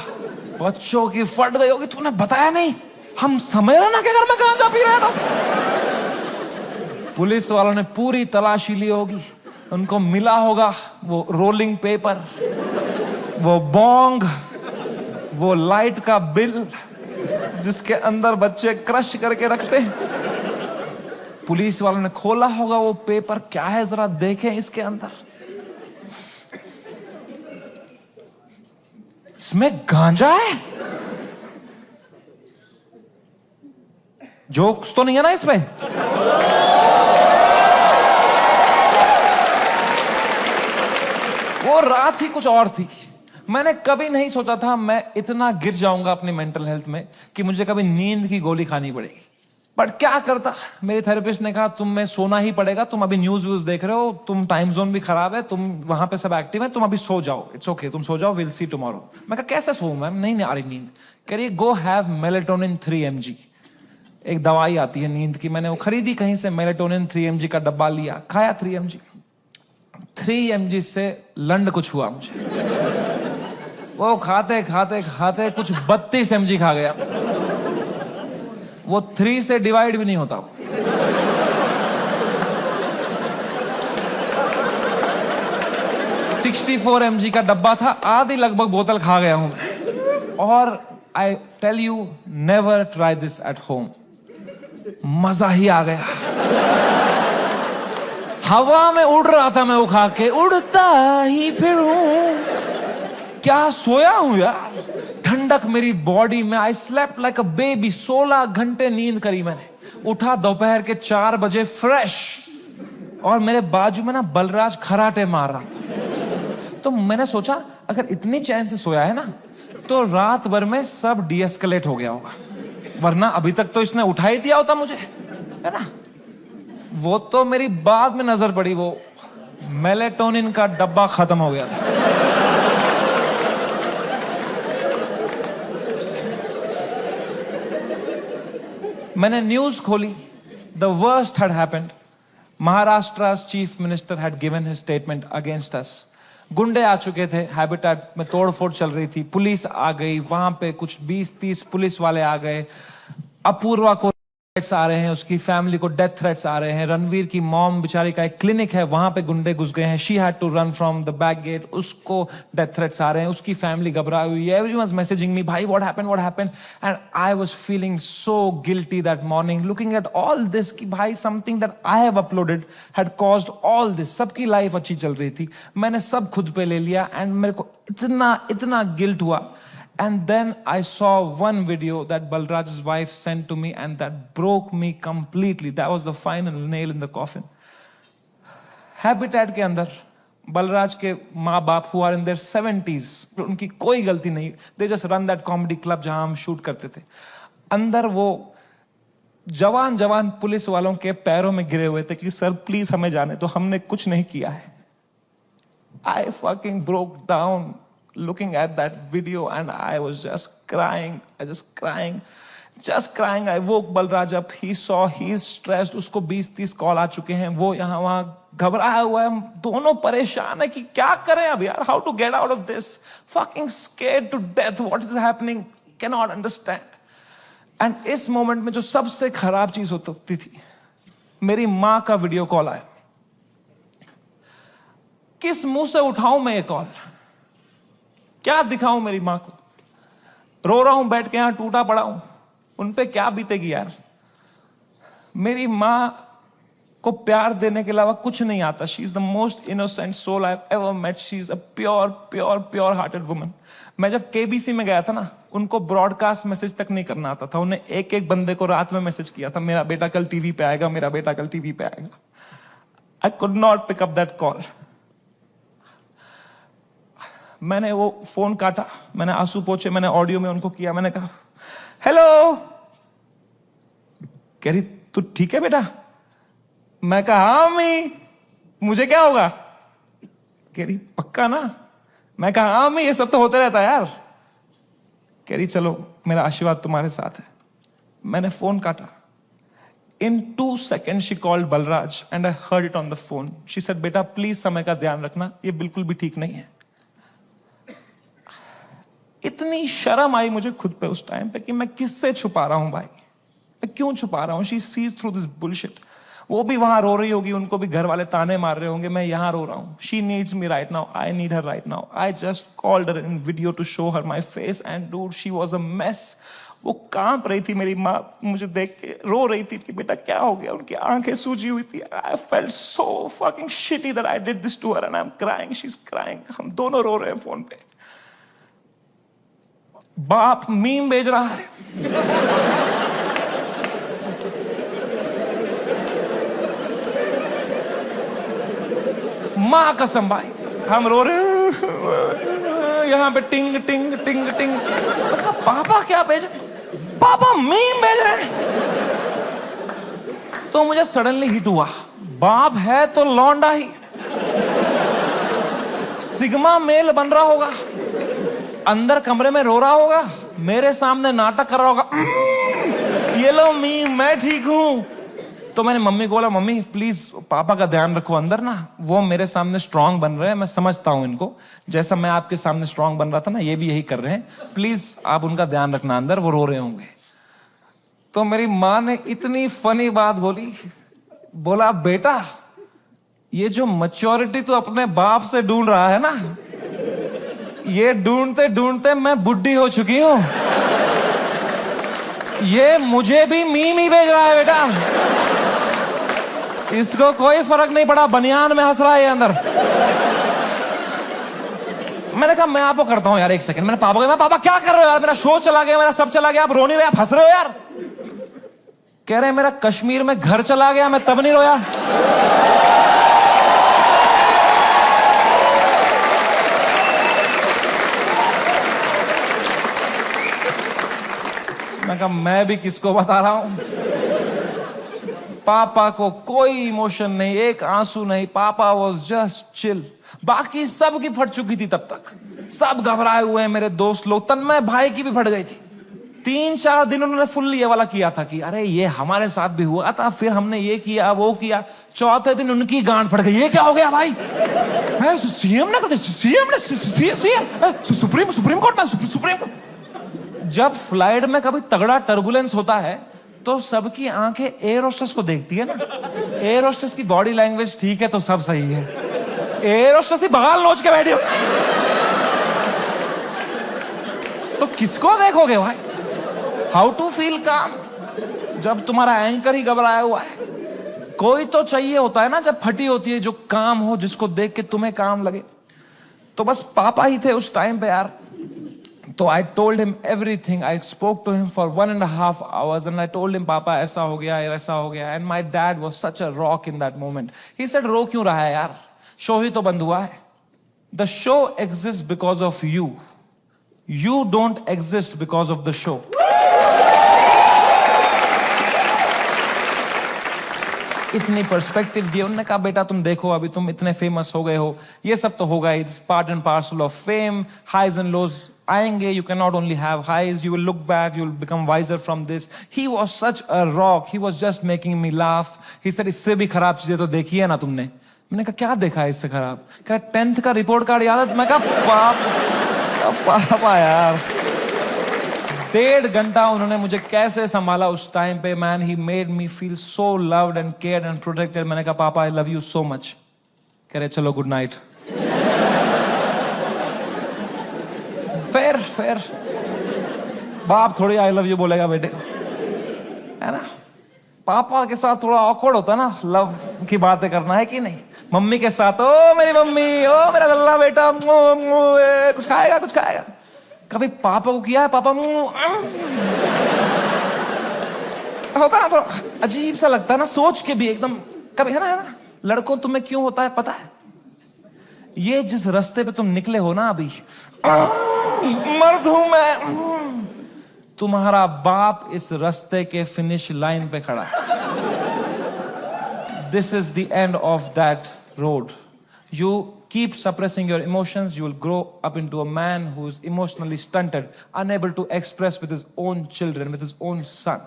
बच्चों की फट गई होगी, तूने बताया नहीं हम समय रैना के घर में गांजा पी रहे थे। पुलिस वालों ने पूरी तलाशी ली होगी, उनको मिला होगा वो रोलिंग पेपर, वो बोंग, वो लाइट का बिल जिसके अंदर बच्चे क्रश करके रखते। पुलिस वालों ने खोला होगा वो पेपर, क्या है जरा देखें इसके अंदर। इसमें गांजा है, जोक्स तो नहीं है ना इसमें। वो रात ही कुछ और थी। मैंने कभी नहीं सोचा था मैं इतना गिर जाऊंगा अपनी मेंटल हेल्थ में कि मुझे कभी नींद की गोली खानी पड़ेगी। बट क्या करता, मेरे थेरेपिस्ट ने कहा तुम में सोना ही पड़ेगा, तुम अभी न्यूज व्यूज देख रहे हो, तुम टाइम जोन भी खराब है, तुम वहां पे सब एक्टिव है, तुम अभी सो जाओ, इट्स ओके, तुम सो जाओ, विल सी टुमारो। मैं कहा कैसे सोऊं मैम, नहीं आ रही नींद। कह रही गो हैव मेलेटोनिन 3 mg, एक दवाई आती है नींद की। मैंने वो खरीदी कहीं से, मेलेटोनिन 3 mg का डब्बा लिया, खाया 3 mg। 3 mg से लंड कुछ हुआ मुझे। वो खाते खाते खाते कुछ 32 mg खा गया। वो 3 से डिवाइड भी नहीं होता। 64 mg का डब्बा था, आधी लगभग बोतल खा गया हूं मैं। और I tell you, never try this at home. मजा ही आ गया। हवा में उड़ रहा था मैं वो खा के, उड़ता ही फिरूं। क्या सोया हूं यार, ठंडक मेरी बॉडी में। I slept like a baby. 16 घंटे नींद करी मैंने। उठा दोपहर के 4 बजे फ्रेश, और मेरे बाजू में ना बलराज खराटे मार रहा था। तो मैंने सोचा अगर इतनी चैन से सोया है ना, तो रात भर में सब डीएस्केलेट हो गया होगा, वरना अभी तक तो इसने उठा ही दिया होता मुझे, है ना। वो तो मेरी बाद में नजर पड़ी, वो मेलेटोनिन का डब्बा खत्म हो गया था। मैंने न्यूज खोली, द वर्स्ट हैड हैपेंड। महाराष्ट्र's chief minister had given his statement against us. गुंडे आ चुके थे, हैबिटेट में तोड़फोड़ चल रही थी, पुलिस आ गई, वहां पे कुछ 20-30 पुलिस वाले आ गए। अपूर्वा को थ्रेट्स आ रहे हैं, उसकी फैमिली को डेथ थ्रेट्स आ रहे हैं। रणवीर की मॉम बेचारी का एक क्लिनिक है, वहां पे गुंडे घुस गए हैं, she had to run from the back gate, उसको डेथ थ्रेट्स आ रहे हैं, उसकी फैमिली घबराई हुई है। एवरीवन's मैसेजिंग मी, भाई what happened, and I was feeling so guilty that morning, looking at all this कि भाई something that I have uploaded had caused all this. सबकी लाइफ अच्छी चल रही थी, मैंने सब खुद पे ले लिया, एंड मेरे को इतना गिल्ट हुआ। And then I saw one video that Balraj's wife sent to me, and that broke me completely. That was the final nail in the coffin. Habitat के अंदर बलराज के माँ बाप who are in their 70s, उनकी कोई गलती नहीं, they just run that comedy club जहां हम शूट करते थे। अंदर वो जवान जवान पुलिस वालों के पैरों में गिरे हुए थे कि सर प्लीज हमें जाने दो, हमने कुछ नहीं किया है। I fucking broke down looking at that video and I was just crying. I woke Balraj up. He saw he's stressed. उसको 20-30 कॉल आ चुके हैं, वो यहाँ वहाँ घबराया हुआ है, हम दोनों परेशान है कि क्या करें अब यार, how to get out of this, fucking scared to death, what is happening, cannot understand. And इस मोमेंट में जो सबसे खराब चीज होती थी, मेरी माँ का वीडियो कॉल आया। किस मुंह से उठाऊं मैं ये कॉल, क्या दिखाऊं मेरी मां को, रो रहा हूं बैठ के यहां टूटा पड़ा हूं, उन पे क्या बीतेगी यार। मेरी मां को प्यार देने के अलावा कुछ नहीं आता। She is the most innocent soul I have ever met. She is a pure hearted woman. मैं जब केबीसी में गया था ना, उनको ब्रॉडकास्ट मैसेज तक नहीं करना आता था, उन्हें एक एक बंदे को रात में मैसेज किया था, मेरा बेटा कल टीवी पे आएगा, मेरा बेटा कल टीवी पे आएगा। I could not pick up that call. मैंने वो फोन काटा, मैंने आंसू पोंछे, मैंने ऑडियो में उनको किया, मैंने कहा हेलो। कह रही तू ठीक है बेटा? मैं कहा हाँ अम्मी, मुझे क्या होगा? कह रही पक्का ना? मैं कहा हाँ अम्मी, ये सब तो होता रहता है यार। कह रही चलो मेरा आशीर्वाद तुम्हारे साथ है। मैंने फोन काटा। In 2 seconds she called Balraj and I heard it on the phone. She said बेटा प्लीज समय का ध्यान रखना, ये बिल्कुल भी ठीक नहीं है। इतनी शर्म आई मुझे खुद पे उस टाइम पे कि मैं किससे छुपा रहा हूं भाई, मैं क्यों छुपा रहा हूं। She sees through this bullshit. वो भी वहां रो रही होगी, उनको भी घर वाले ताने मार रहे होंगे, मैं यहां रो रहा हूं। She needs me right now, I need her right now. I just called her in video to show her my face and dude she was a mess. वो कांप रही थी, मेरी माँ मुझे देख के रो रही थी कि बेटा क्या हो गया, उनकी आंखें सूजी हुई थी। I felt so fucking shitty that I did this to her and I am crying, she is crying. हम दोनों रो रहे हैं फोन पे। बाप मीम भेज रहा है, मां कसम भाई हम रो रहे हैं यहां पे, टिंग टिंग टिंग टिंग। मतलब पापा क्या भेज, पापा मीम भेज रहे हैं। तो मुझे सडनली हिट हुआ, बाप है तो लौंडा ही, सिग्मा मेल बन रहा होगा, अंदर कमरे में रो रहा होगा, मेरे सामने नाटक कर रहा होगा, ये लो मीम मैं ठीक हूं। तो मैंने मम्मी को बोला मम्मी प्लीज पापा का ध्यान रखो अंदर ना, वो मेरे सामने स्ट्रांग बन रहे हैं, मैं समझता हूं इनको, जैसा मैं आपके सामने स्ट्रांग बन रहा था ना, ये भी यही कर रहे हैं, प्लीज आप उनका ध्यान रखना अंदर, वो रो रहे होंगे। तो मेरी माँ ने इतनी फनी बात बोली, बोला बेटा ये जो मैच्योरिटी तू अपने बाप से ढूंढ रहा है ना, ये ढूंढते ढूंढते मैं बुढ़ी हो चुकी हूं, ये मुझे भी मीम ही भेज रहा है बेटा, इसको कोई फर्क नहीं पड़ा, बनियान में हंस रहा है ये अंदर। मैंने कहा मैं आपको करता हूं यार, एक सेकंड। मैंने पापा को, मैं पापा क्या कर रहे हो यार, मेरा शो चला गया, मेरा सब चला गया, आप रो नहीं रहे, आप हंस रहे हो यार। कह रहे मेरा कश्मीर में घर चला गया, मैं तब नहीं रोया। मैं कहा मैं भी किसको बता रहा हूं। पापा को कोई इमोशन नहीं, एक आंसू नहीं, पापा वाज जस्ट चिल। बाकी सब की फट चुकी थी तब तक, सब घबराए हुए हैं मेरे दोस्त लोग, तन्मय भाई की भी फट गई थी। 3-4 दिन उन्होंने फुल ये वाला किया था कि अरे ये हमारे साथ भी हुआ था, फिर हमने ये किया वो किया। चौथे दिन उनकी गांड फट गई, ये क्या हो गया भाई, सीएम ने सुप्रीम कोर्ट में। जब फ्लाइट में कभी तगड़ा टर्बुलेंस होता है तो सबकी आंखें एयर होस्टेस को देखती है ना, एयर होस्टेस की बॉडी लैंग्वेज ठीक है तो सब सही है, एयर होस्टेस ही बगाल नोच के बैठी हो तो किसको देखोगे भाई। हाउ टू फील काम जब तुम्हारा एंकर ही घबराया हुआ है। कोई तो चाहिए होता है ना जब फटी होती है, जो काम हो, जिसको देख के तुम्हें काम लगे। तो बस पापा ही थे उस टाइम पे यार। तो I told him everything. I spoke to him for 1.5 hours and I told him पापा ऐसा हो गया, वैसा हो गया। And my dad was such a rock in that moment. He said रो क्यों रहा है यार, शो ही तो बंद हुआ है. The show exist because of you. You don't exist because of the show. इतनी पर्सपेक्टिव दी. उन्होंने कहा बेटा तुम देखो अभी तुम इतने फेमस हो गए हो, ये सब तो होगा, it's part and parcel of fame. Highs and lows आएंगे. You can not only have highs, you will look back, you will become wiser from this. He was such a rock, he was just making me laugh. He said इससे भी खराब चीजें तो देखी है ना तुमने. मैंने कहा क्या देखा है इससे खराब? कहा 10th का रिपोर्ट कार्ड याद है? मैं कहा पापा यार. 1.5 घंटा उन्होंने मुझे कैसे संभाला उस टाइम पे. Man, he made me feel so loved and cared and protected. मैंने कहा papa I love you so much. कह रहे चलो गुड नाइट. फेयर बाप थोड़ी आई लव यू बोलेगा बेटे को, है ना. पापा के साथ थोड़ा ऑकवर्ड होता है ना लव की बातें करना, है कि नहीं. मम्मी के साथ ओ मेरी मम्मी, ओ मेरा लल्ला बेटा, कुछ खाएगा कुछ खाएगा. कभी पापा को किया है? पापा होता ना, थोड़ा अजीब सा लगता है ना सोच के भी एकदम. कभी है ना लड़कों तुम्हें क्यों होता है पता है? ये जिस रास्ते पे तुम निकले हो ना अभी, मर्द हूं मैं, तुम्हारा बाप इस रास्ते के फिनिश लाइन पे खड़ा है. This is the end of that road. You keep suppressing your emotions, you will grow up into a man who is emotionally stunted, unable to express with his own children, with his own son.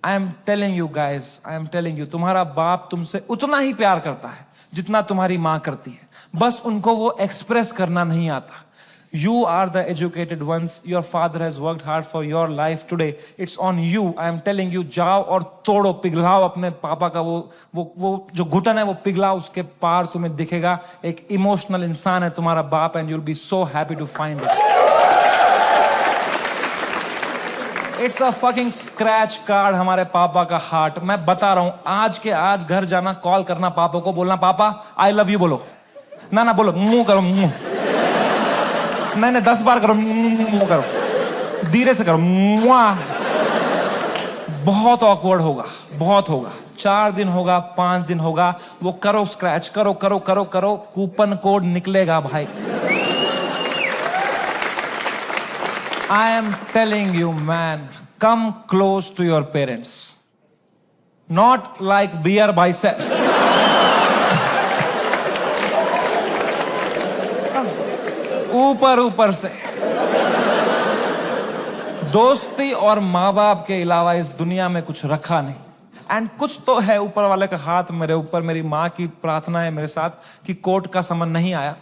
I am telling you guys, I am telling you, तुम्हारा बाप तुमसे उतना ही प्यार करता है जितना तुम्हारी माँ करती है. बस उनको वो एक्सप्रेस करना नहीं आता. You are the educated ones. Your father has worked hard for your life today. It's on you. I am telling you, जाओ और तोड़ो, पिघलाओ अपने पापा का वो जो घुटन है वो पिघलाओ. उसके पार तुम्हें दिखेगा एक इमोशनल इंसान है तुम्हारा बाप, and you'll be so happy to find it. It's a fucking scratch card हमारे पापा का हार्ट. मैं बता रहा हूं, आज के आज घर जाना, कॉल करना पापा को, बोलना पापा आई लव यू बोलो. ना बोलो, मुंह करो, मुंह नहीं 10 बार करो, मुंह करो, धीरे से करो. बहुत ऑकवर्ड होगा, बहुत होगा. 4 दिन होगा, 5 दिन होगा, वो करो स्क्रैच, करो करो करो करो, कूपन कोड निकलेगा भाई. I am telling you man, come close to your parents, not like beer biceps. ऊपर से. दोस्ती और माँ बाप के अलावा इस दुनिया में कुछ रखा नहीं. एंड कुछ तो है ऊपर वाले का हाथ मेरे ऊपर. मेरी माँ की प्रार्थना है मेरे साथ कि कोर्ट का समन नहीं आया.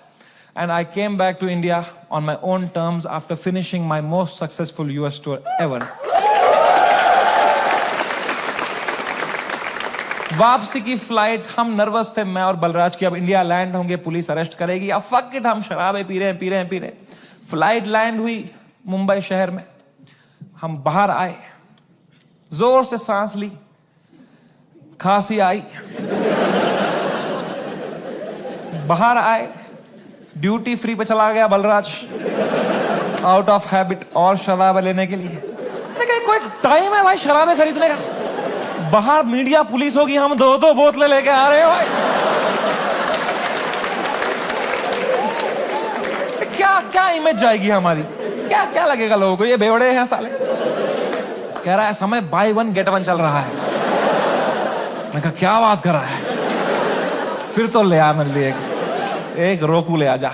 And I came back to India on my own terms after finishing my most successful US tour ever. वापसी की फ्लाइट, हम नर्वस थे मैं और बलराज की, अब इंडिया लैंड होंगे, पुलिस अरेस्ट करेगी, अब फक इट, हम शराबें पी रहे हैं. फ्लाइट लैंड हुई मुंबई शहर में. हम बाहर आए, जोर से सांस ली, खांसी आई. बाहर आए, ड्यूटी फ्री पे चला गया बलराज, आउट ऑफ हैबिट, और शराबें लेने के लिए. मैंने कहा कोई टाइम है भाई शराबें खरीदने का? बाहर मीडिया पुलिस होगी, हम 2 बोतलें लेके आ रहे हैं भाई. क्या इमेज जाएगी हमारी? क्या लगेगा लोगों को, ये बेवड़े हैं साले. कह रहा है समय बाय 1 गेट 1 चल रहा है. मैं कहा क्या बात कर रहा है? फिर तो ले आ मेरे लिए एक रोकू ले आ जा.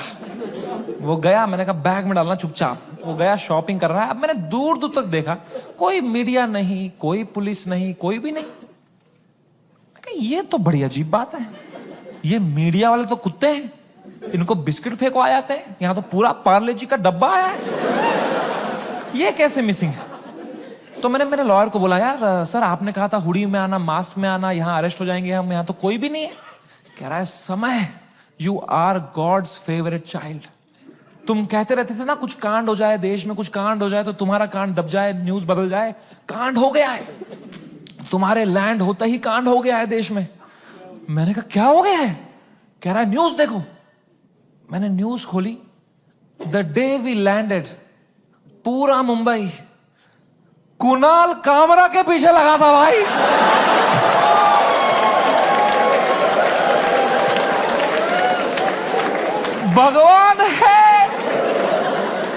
वो गया, मैंने कहा बैग में डालना चुपचाप. वो गया, शॉपिंग कर रहा है. अब मैंने दूर तक देखा, कोई मीडिया नहीं, कोई पुलिस नहीं, कोई भी नहीं. ये तो बड़ी अजीब बात है. ये मीडिया वाले तो कुत्ते हैं, इनको बिस्किट फेंको आ जाते हैं. यहां तो पूरा पार्ले जी का डब्बा आया है, ये कैसे मिसिंग है? तो मैंने मेरे लॉयर को बोला, यार सर आपने कहा था हुडी में आना, मास्क में आना, यहाँ अरेस्ट हो जाएंगे हम, यहाँ तो कोई भी नहीं है. कह रहा है Samay, you are God's favourite child. तुम कहते रहते थे ना कुछ कांड हो जाए देश में, कुछ कांड हो जाए तो तुम्हारा कांड दब जाए, न्यूज बदल जाए. कांड हो गया है, तुम्हारे लैंड होता ही कांड हो गया है देश में. मैंने कहा क्या हो गया है? कह रहा है न्यूज देखो. मैंने न्यूज खोली. द डे वी लैंडेड, पूरा मुंबई कुणाल कामरा के पीछे लगा था भाई. भगवान है,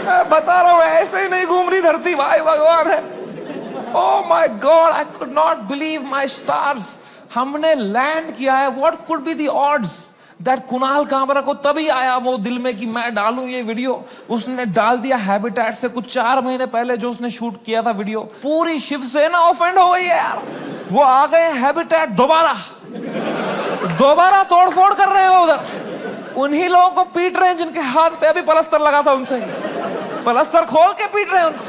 मैं बता रहा हूं, ऐसे ही नहीं घूम रही धरती भाई, भगवान है। Oh my God, I could not believe my stars. हमने लैंड किया है। What could be the odds that Kunal Kamra को तभी आया वो दिल में कि मैं डालूं ये वीडियो। उसने डाल दिया हैबिटेट से कुछ 4 महीने पहले जो उसने शूट किया था वीडियो। पूरी शिवसेना ऑफेंड हो गई है यार। वो आ गए हैबिटेट दोबारा तोड़फोड़ कर रहे हैं उधर। उन्हीं लोगों को पीट रहे हैं जिनके हाथ पे अभी पलस्तर लगा था, उनसे पलस्तर खोल के पीट रहे हैं उनको।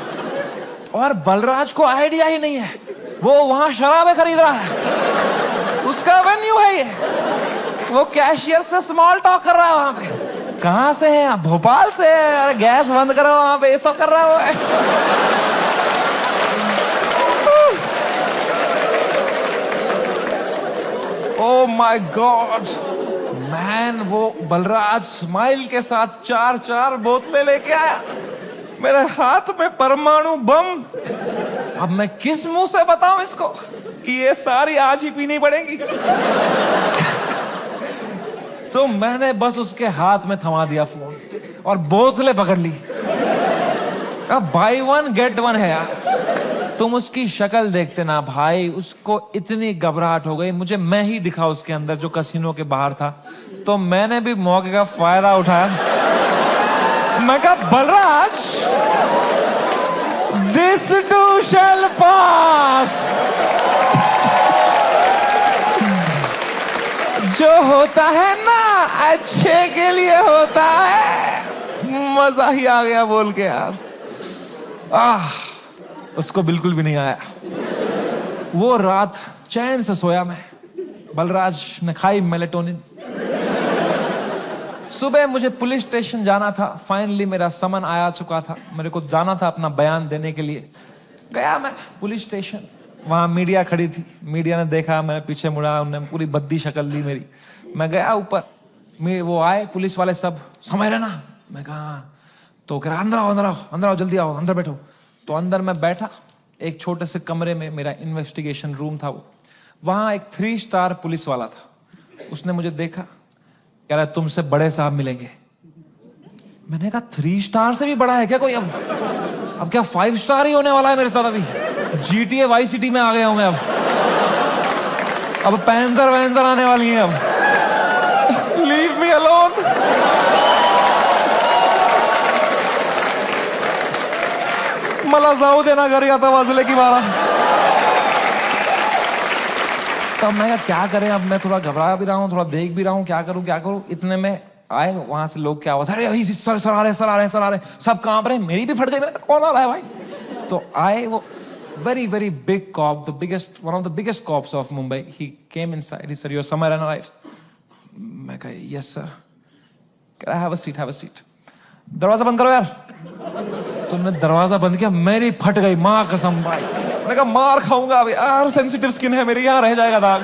और बलराज को आइडिया ही नहीं है, वो वहां शराबें खरीद रहा है, उसका वेन्यू है ये। वो कैशियर से स्मॉल टॉक कर रहा है वहां पे। कहां से है आप? भोपाल से है। अरे गैस बंद करो वहां पे, ये सब कर रहा है वो। ओह माय गॉड मैन, वो बलराज स्माइल के साथ 4 बोतलें लेके आया। मेरे हाथ में परमाणु बम। अब मैं किस मुंह से बताऊं इसको कि ये सारी आज ही पीनी पड़ेगी। तो मैंने बस उसके हाथ में थमा दिया फोन और बोतलें पकड़ ली। अब बाय 1 गेट 1 है यार। तुम उसकी शक्ल देखते ना भाई, उसको इतनी घबराहट हो गई। मुझे मैं ही दिखा उसके अंदर जो कैसीनो के बाहर था। तो मैंने भी मौके का फायदा उठाया। मैं कहा बलराज, दिस टू शैल पास। जो होता है ना अच्छे के लिए होता है। मजा ही आ गया बोल के यार। उसको बिल्कुल भी नहीं आया। वो रात चैन से सोया मैं। बलराज ने खाई मेलेटोनिन। सुबह मुझे पुलिस स्टेशन जाना था। फाइनली मेरा समन आया चुका था। मेरे को जाना था अपना बयान देने के लिए। गया मैं पुलिस स्टेशन। वहां मीडिया खड़ी थी। मीडिया ने देखा, मैं पीछे मुड़ा, उन्होंने पूरी बद्दी शक्ल ली मेरी। मैं गया ऊपर, वो आए पुलिस वाले सब, समय रहना। मैं कहा, तो कह रहा अंदर आओ, अंदर आओ, अंदर आओ, जल्दी आओ, अंदर बैठो। तो अंदर मैं बैठा एक छोटे से कमरे में। मेरा इन्वेस्टिगेशन रूम था वो। वहां एक 3 स्टार पुलिस वाला था। उसने मुझे देखा, कह रहा तुमसे बड़े साहब मिलेंगे। मैंने कहा 3 स्टार से भी बड़ा है क्या कोई? अब क्या 5 स्टार ही होने वाला है मेरे साथ? अभी GTA वाई सिटी में आ गया हूं मैं। अब पैंजर वैंजर आने वाली हैं। अब लीव मी अलोन। मला जाऊ देना घरी, आता वाजले की 12। तब मैं क्या करें? अब मैं थोड़ा घबरा भी रहा हूँ, थोड़ा देख भी रहा हूँ, क्या करूँ। इतने में आए वहां से लोग, क्या आवाज, अरे सर आ रहे, सब कांप रहे। मेरी भी फट गई। कौन आ रहा है भाई? तो आए वो very big cop, one of the biggest cops of Mumbai. He came inside. He said, "You're somewhere in right?" मैं कहा, "Yes sir." कह रहा, have a seat. दरवाजा बंद करो यार। तुमने दरवाजा बंद किया, मेरी फट गई माँ कसम भाई। मैंने कहा मार खाऊंगा अभी यार, सेंसिटिव स्किन है मेरी, यहाँ रह जाएगा दाग।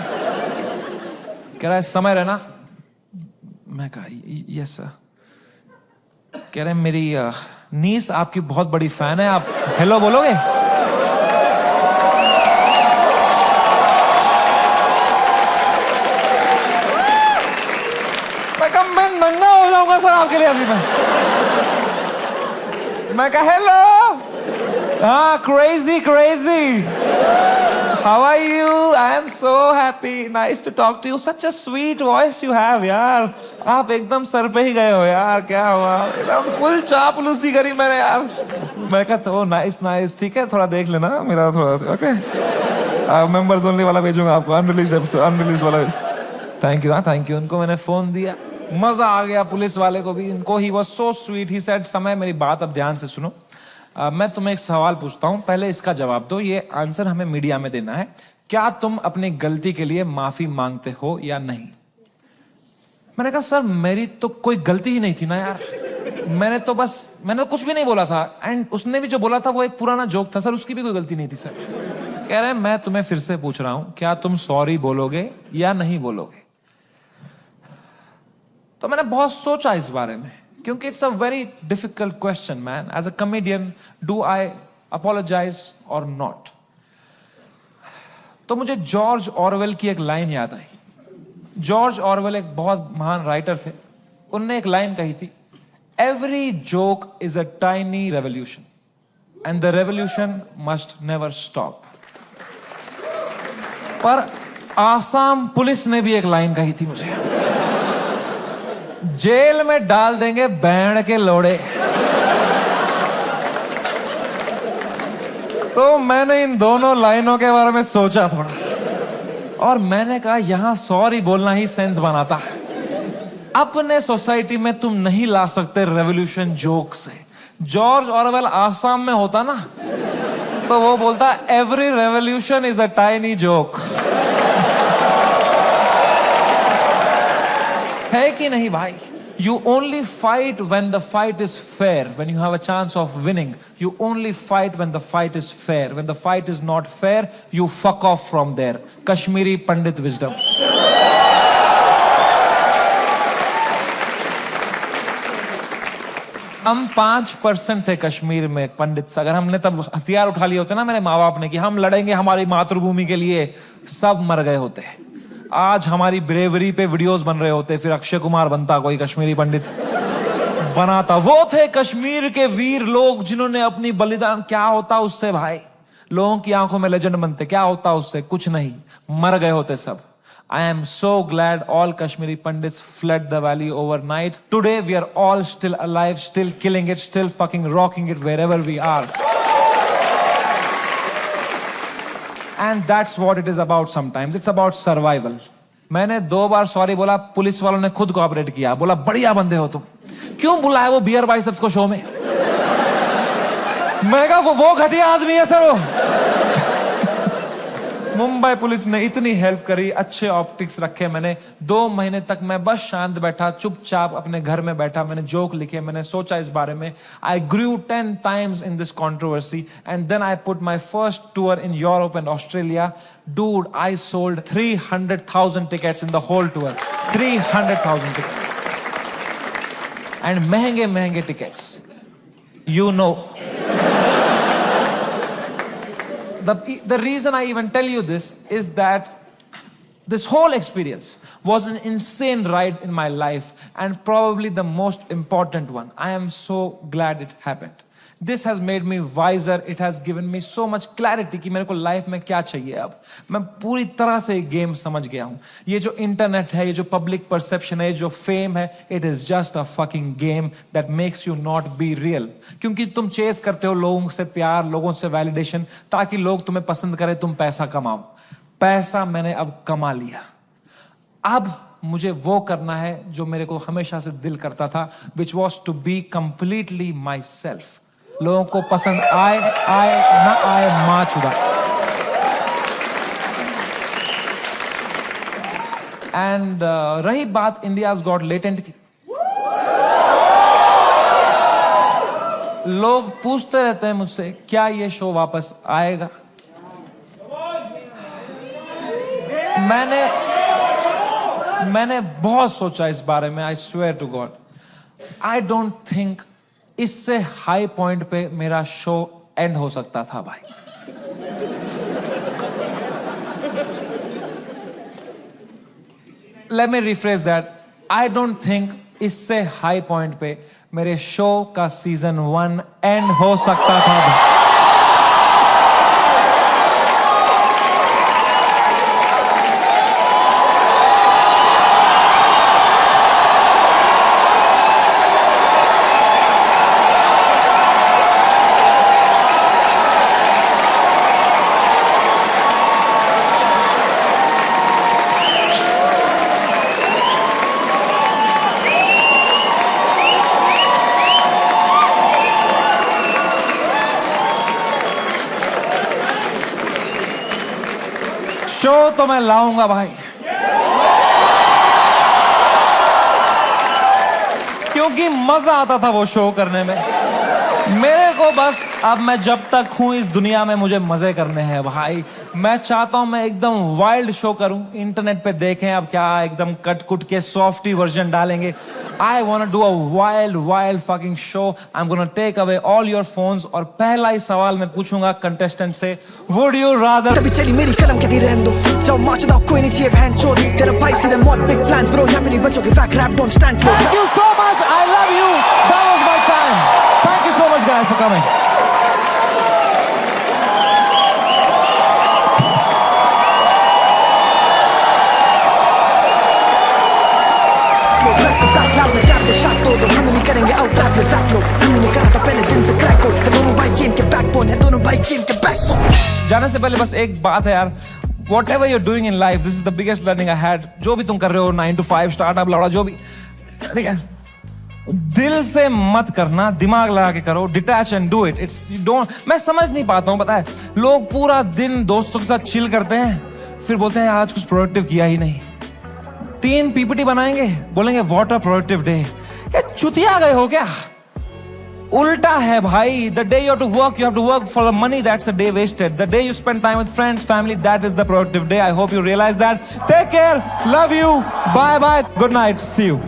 कह रहा है समय रहना। मैं कहा यस सर। कह रहे मेरी नीस आपकी बहुत बड़ी फैन है, आप हेलो बोलोगे? मैं नंगा हो जाऊंगा सर आपके लिए अभी। मैं कहा हेलो। हाँ, crazy how are you? I am so happy, nice to talk to you, such a sweet voice you have यार। आप एकदम सर पे ही गए हो यार, क्या हुआ? एकदम फुल चापलूसी करी मैंने यार। मैं कहा तो नाइस, ठीक है, थोड़ा देख लेना मेरा थोड़ा, ओके। मेंबर्स ओनली वाला भेजूंगा आपको, अनरिलीज्ड वाला। Thank you. उनको मैंने फोन दिया, मजा आ गया पुलिस वाले को भी। इनको he was so sweet. He said समय मेरी बात अब ध्यान से सुनो। मैं तुम्हें एक सवाल पूछता हूं, पहले इसका जवाब दो। ये आंसर हमें मीडिया में देना है। क्या तुम अपनी गलती के लिए माफी मांगते हो या नहीं? मैंने कहा सर मेरी तो कोई गलती ही नहीं थी ना यार। मैंने तो कुछ भी नहीं बोला था। एंड उसने भी जो बोला था वो एक पुराना जोक था सर, उसकी भी कोई गलती नहीं थी सर। कह रहे मैं तुम्हें फिर से पूछ रहा हूं, क्या तुम सॉरी बोलोगे या नहीं बोलोगे? तो मैंने बहुत सोचा इस बारे में, क्योंकि it's a very difficult question man. As a comedian, do I apologise or not? तो मुझे जॉर्ज ऑरवेल की एक लाइन याद आई। जॉर्ज ऑरवेल एक बहुत महान राइटर थे। उनने एक लाइन कही थी every joke is a tiny revolution, and the revolution must never stop. पर आसाम पुलिस ने भी एक लाइन कही थी मुझे, जेल में डाल देंगे बैंड के लोड़े। तो मैंने इन दोनों लाइनों के बारे में सोचा थोड़ा, और मैंने कहा यहां सॉरी बोलना ही सेंस बनाता है। अपने सोसाइटी में तुम नहीं ला सकते रेवोल्यूशन जोक से। जॉर्ज ऑरवेल आसाम में होता ना, तो वो बोलता every revolution is a tiny joke. है कि नहीं भाई? You only fight when the fight is fair, when you have a chance of winning. You only fight when the fight is fair. When the fight is not fair, you fuck off from there. Kashmiri Pandit wisdom. हम 5% थे कश्मीर में पंडित। अगर हमने तब हथियार उठा लिए होते ना मेरे माँ बाप ने कि हम लड़ेंगे हमारी मातृभूमि के लिए, सब मर गए होते। आज हमारी ब्रेवरी पे वीडियोस बन रहे होते, फिर अक्षय कुमार बनता, कोई कश्मीरी पंडित बनाता। वो थे कश्मीर के वीर लोग जिन्होंने अपनी बलिदान। क्या होता उससे भाई? लोगों की आंखों में लेजेंड बनते। क्या होता उससे? कुछ नहीं, मर गए होते सब। I am so glad all Kashmiri Pandits fled the valley overnight. Today we are all still alive, still killing it, still fucking rocking it wherever we are. And that's what it is about sometimes. It's about survival. मैंने 2 बार सॉरी बोला, पुलिस वालों ने खुद कोऑपरेट किया, बोला बढ़िया बंदे हो तुम। क्यों बुलाया वो बियर बाइसेप्स को शो में? मैं कहा वो घटिया आदमी है सर वो। मुंबई पुलिस ने इतनी हेल्प करी, अच्छे ऑप्टिक्स रखे मैंने। 2 महीने तक मैं बस शांत बैठा, चुपचाप अपने घर में बैठा। मैंने जोक लिखे, मैंने सोचा इस बारे में। आई grew 10 times in this controversy and then I put my first tour in Europe and Australia. Dude, I sold 300,000 tickets in the whole tour. 300,000 tickets. And महंगे tickets. You know. The reason I even tell you this is that this whole experience was an insane ride in my life and probably the most important one. I am so glad it happened. This has made me wiser. It has given me so much clarity कि मेरे को लाइफ में क्या चाहिए। अब मैं पूरी तरह से गेम समझ गया हूँ। ये जो इंटरनेट है, ये जो पब्लिक परसेप्शन है, जो फेम है, it is just a fucking game that makes you not be real. क्योंकि तुम चेस करते हो लोगों से प्यार, लोगों से वैलिडेशन, ताकि लोग तुम्हें पसंद करें, तुम पैसा कमाओ। पैसा मैंने अब कमा लिया। अब मुझे वो करना है जो मेरे को हमेशा से दिल करता था, which was to be completely myself. लोगों को पसंद आए ना आए, मां चुदा। एंड रही बात इंडियाज गॉट लेटेंट की, लोग पूछते रहते हैं मुझसे क्या ये शो वापस आएगा। मैंने बहुत सोचा इस बारे में। I swear to God, I don't think इससे हाई पॉइंट पे मेरा शो एंड हो सकता था भाई। Let me rephrase that. I don't think इससे हाई पॉइंट पे मेरे शो का सीजन 1 एंड हो सकता था भाई। शो तो मैं लाऊंगा भाई, क्योंकि मजा आता था वो शो करने में। मेरे को बस अब मैं जब तक हूं इस दुनिया में मुझे मजे करने हैं भाई। मैं चाहता हूं मैं एकदम वाइल्ड शो करूं, इंटरनेट पे देखें अब क्या एकदम कट कुट के सॉफ्टी वर्जन डालेंगे। I want to do a wild fucking show. I am gonna take away all your phones और पहला ही सवाल मैं पूछूंगा कंटेस्टेंट से, वुड यू रादर। तभी चली मेरी कलम के दी रहने दो, जाओ माच दो कोई नहीं चाहिए बहन चोद, तेरा भाई सीधे मौत बिग प्लान्स ब्रो, यहाँ पे नहीं बचोगे fake rap don't stand close. Thank you so much, I love you, that was my time, thank you so much guys for coming. हम नहीं करेंगे आउट रैप में फैक लोग, हम नहीं करा था पहले दिन से क्रैक कोड, है दोनों भाई गेम के बैकबोन, है दोनों भाई गेम के बैकबोन। जाने से पहले बस एक बात है यार, whatever you're doing in life, this is the biggest learning I had. जो भी तुम कर रहे हो 9 to 5 स्टार्टअप लौड़ा जो भी, ठीक है, दिल से मत करना, दिमाग लगा के करो, detach and do it. It's don't, मैं समझ नहीं पाता हूँ, पता है लोग पूरा दिन दोस्तों के साथ चिल करते हैं, फिर बोलते हैं आज कुछ प्रोडक्टिव किया ही नहीं। 3 पीपीटी बनाएंगे, बोलेंगे व्हाट अ प्रोडक्टिव डे। ये चुतिया गए हो क्या? उल्टा है भाई। The day you have to work for the money, that's a day wasted. The day you spend time with friends family, that is the productive day. I hope you realise that. Take care, love you, bye bye, good night, see you.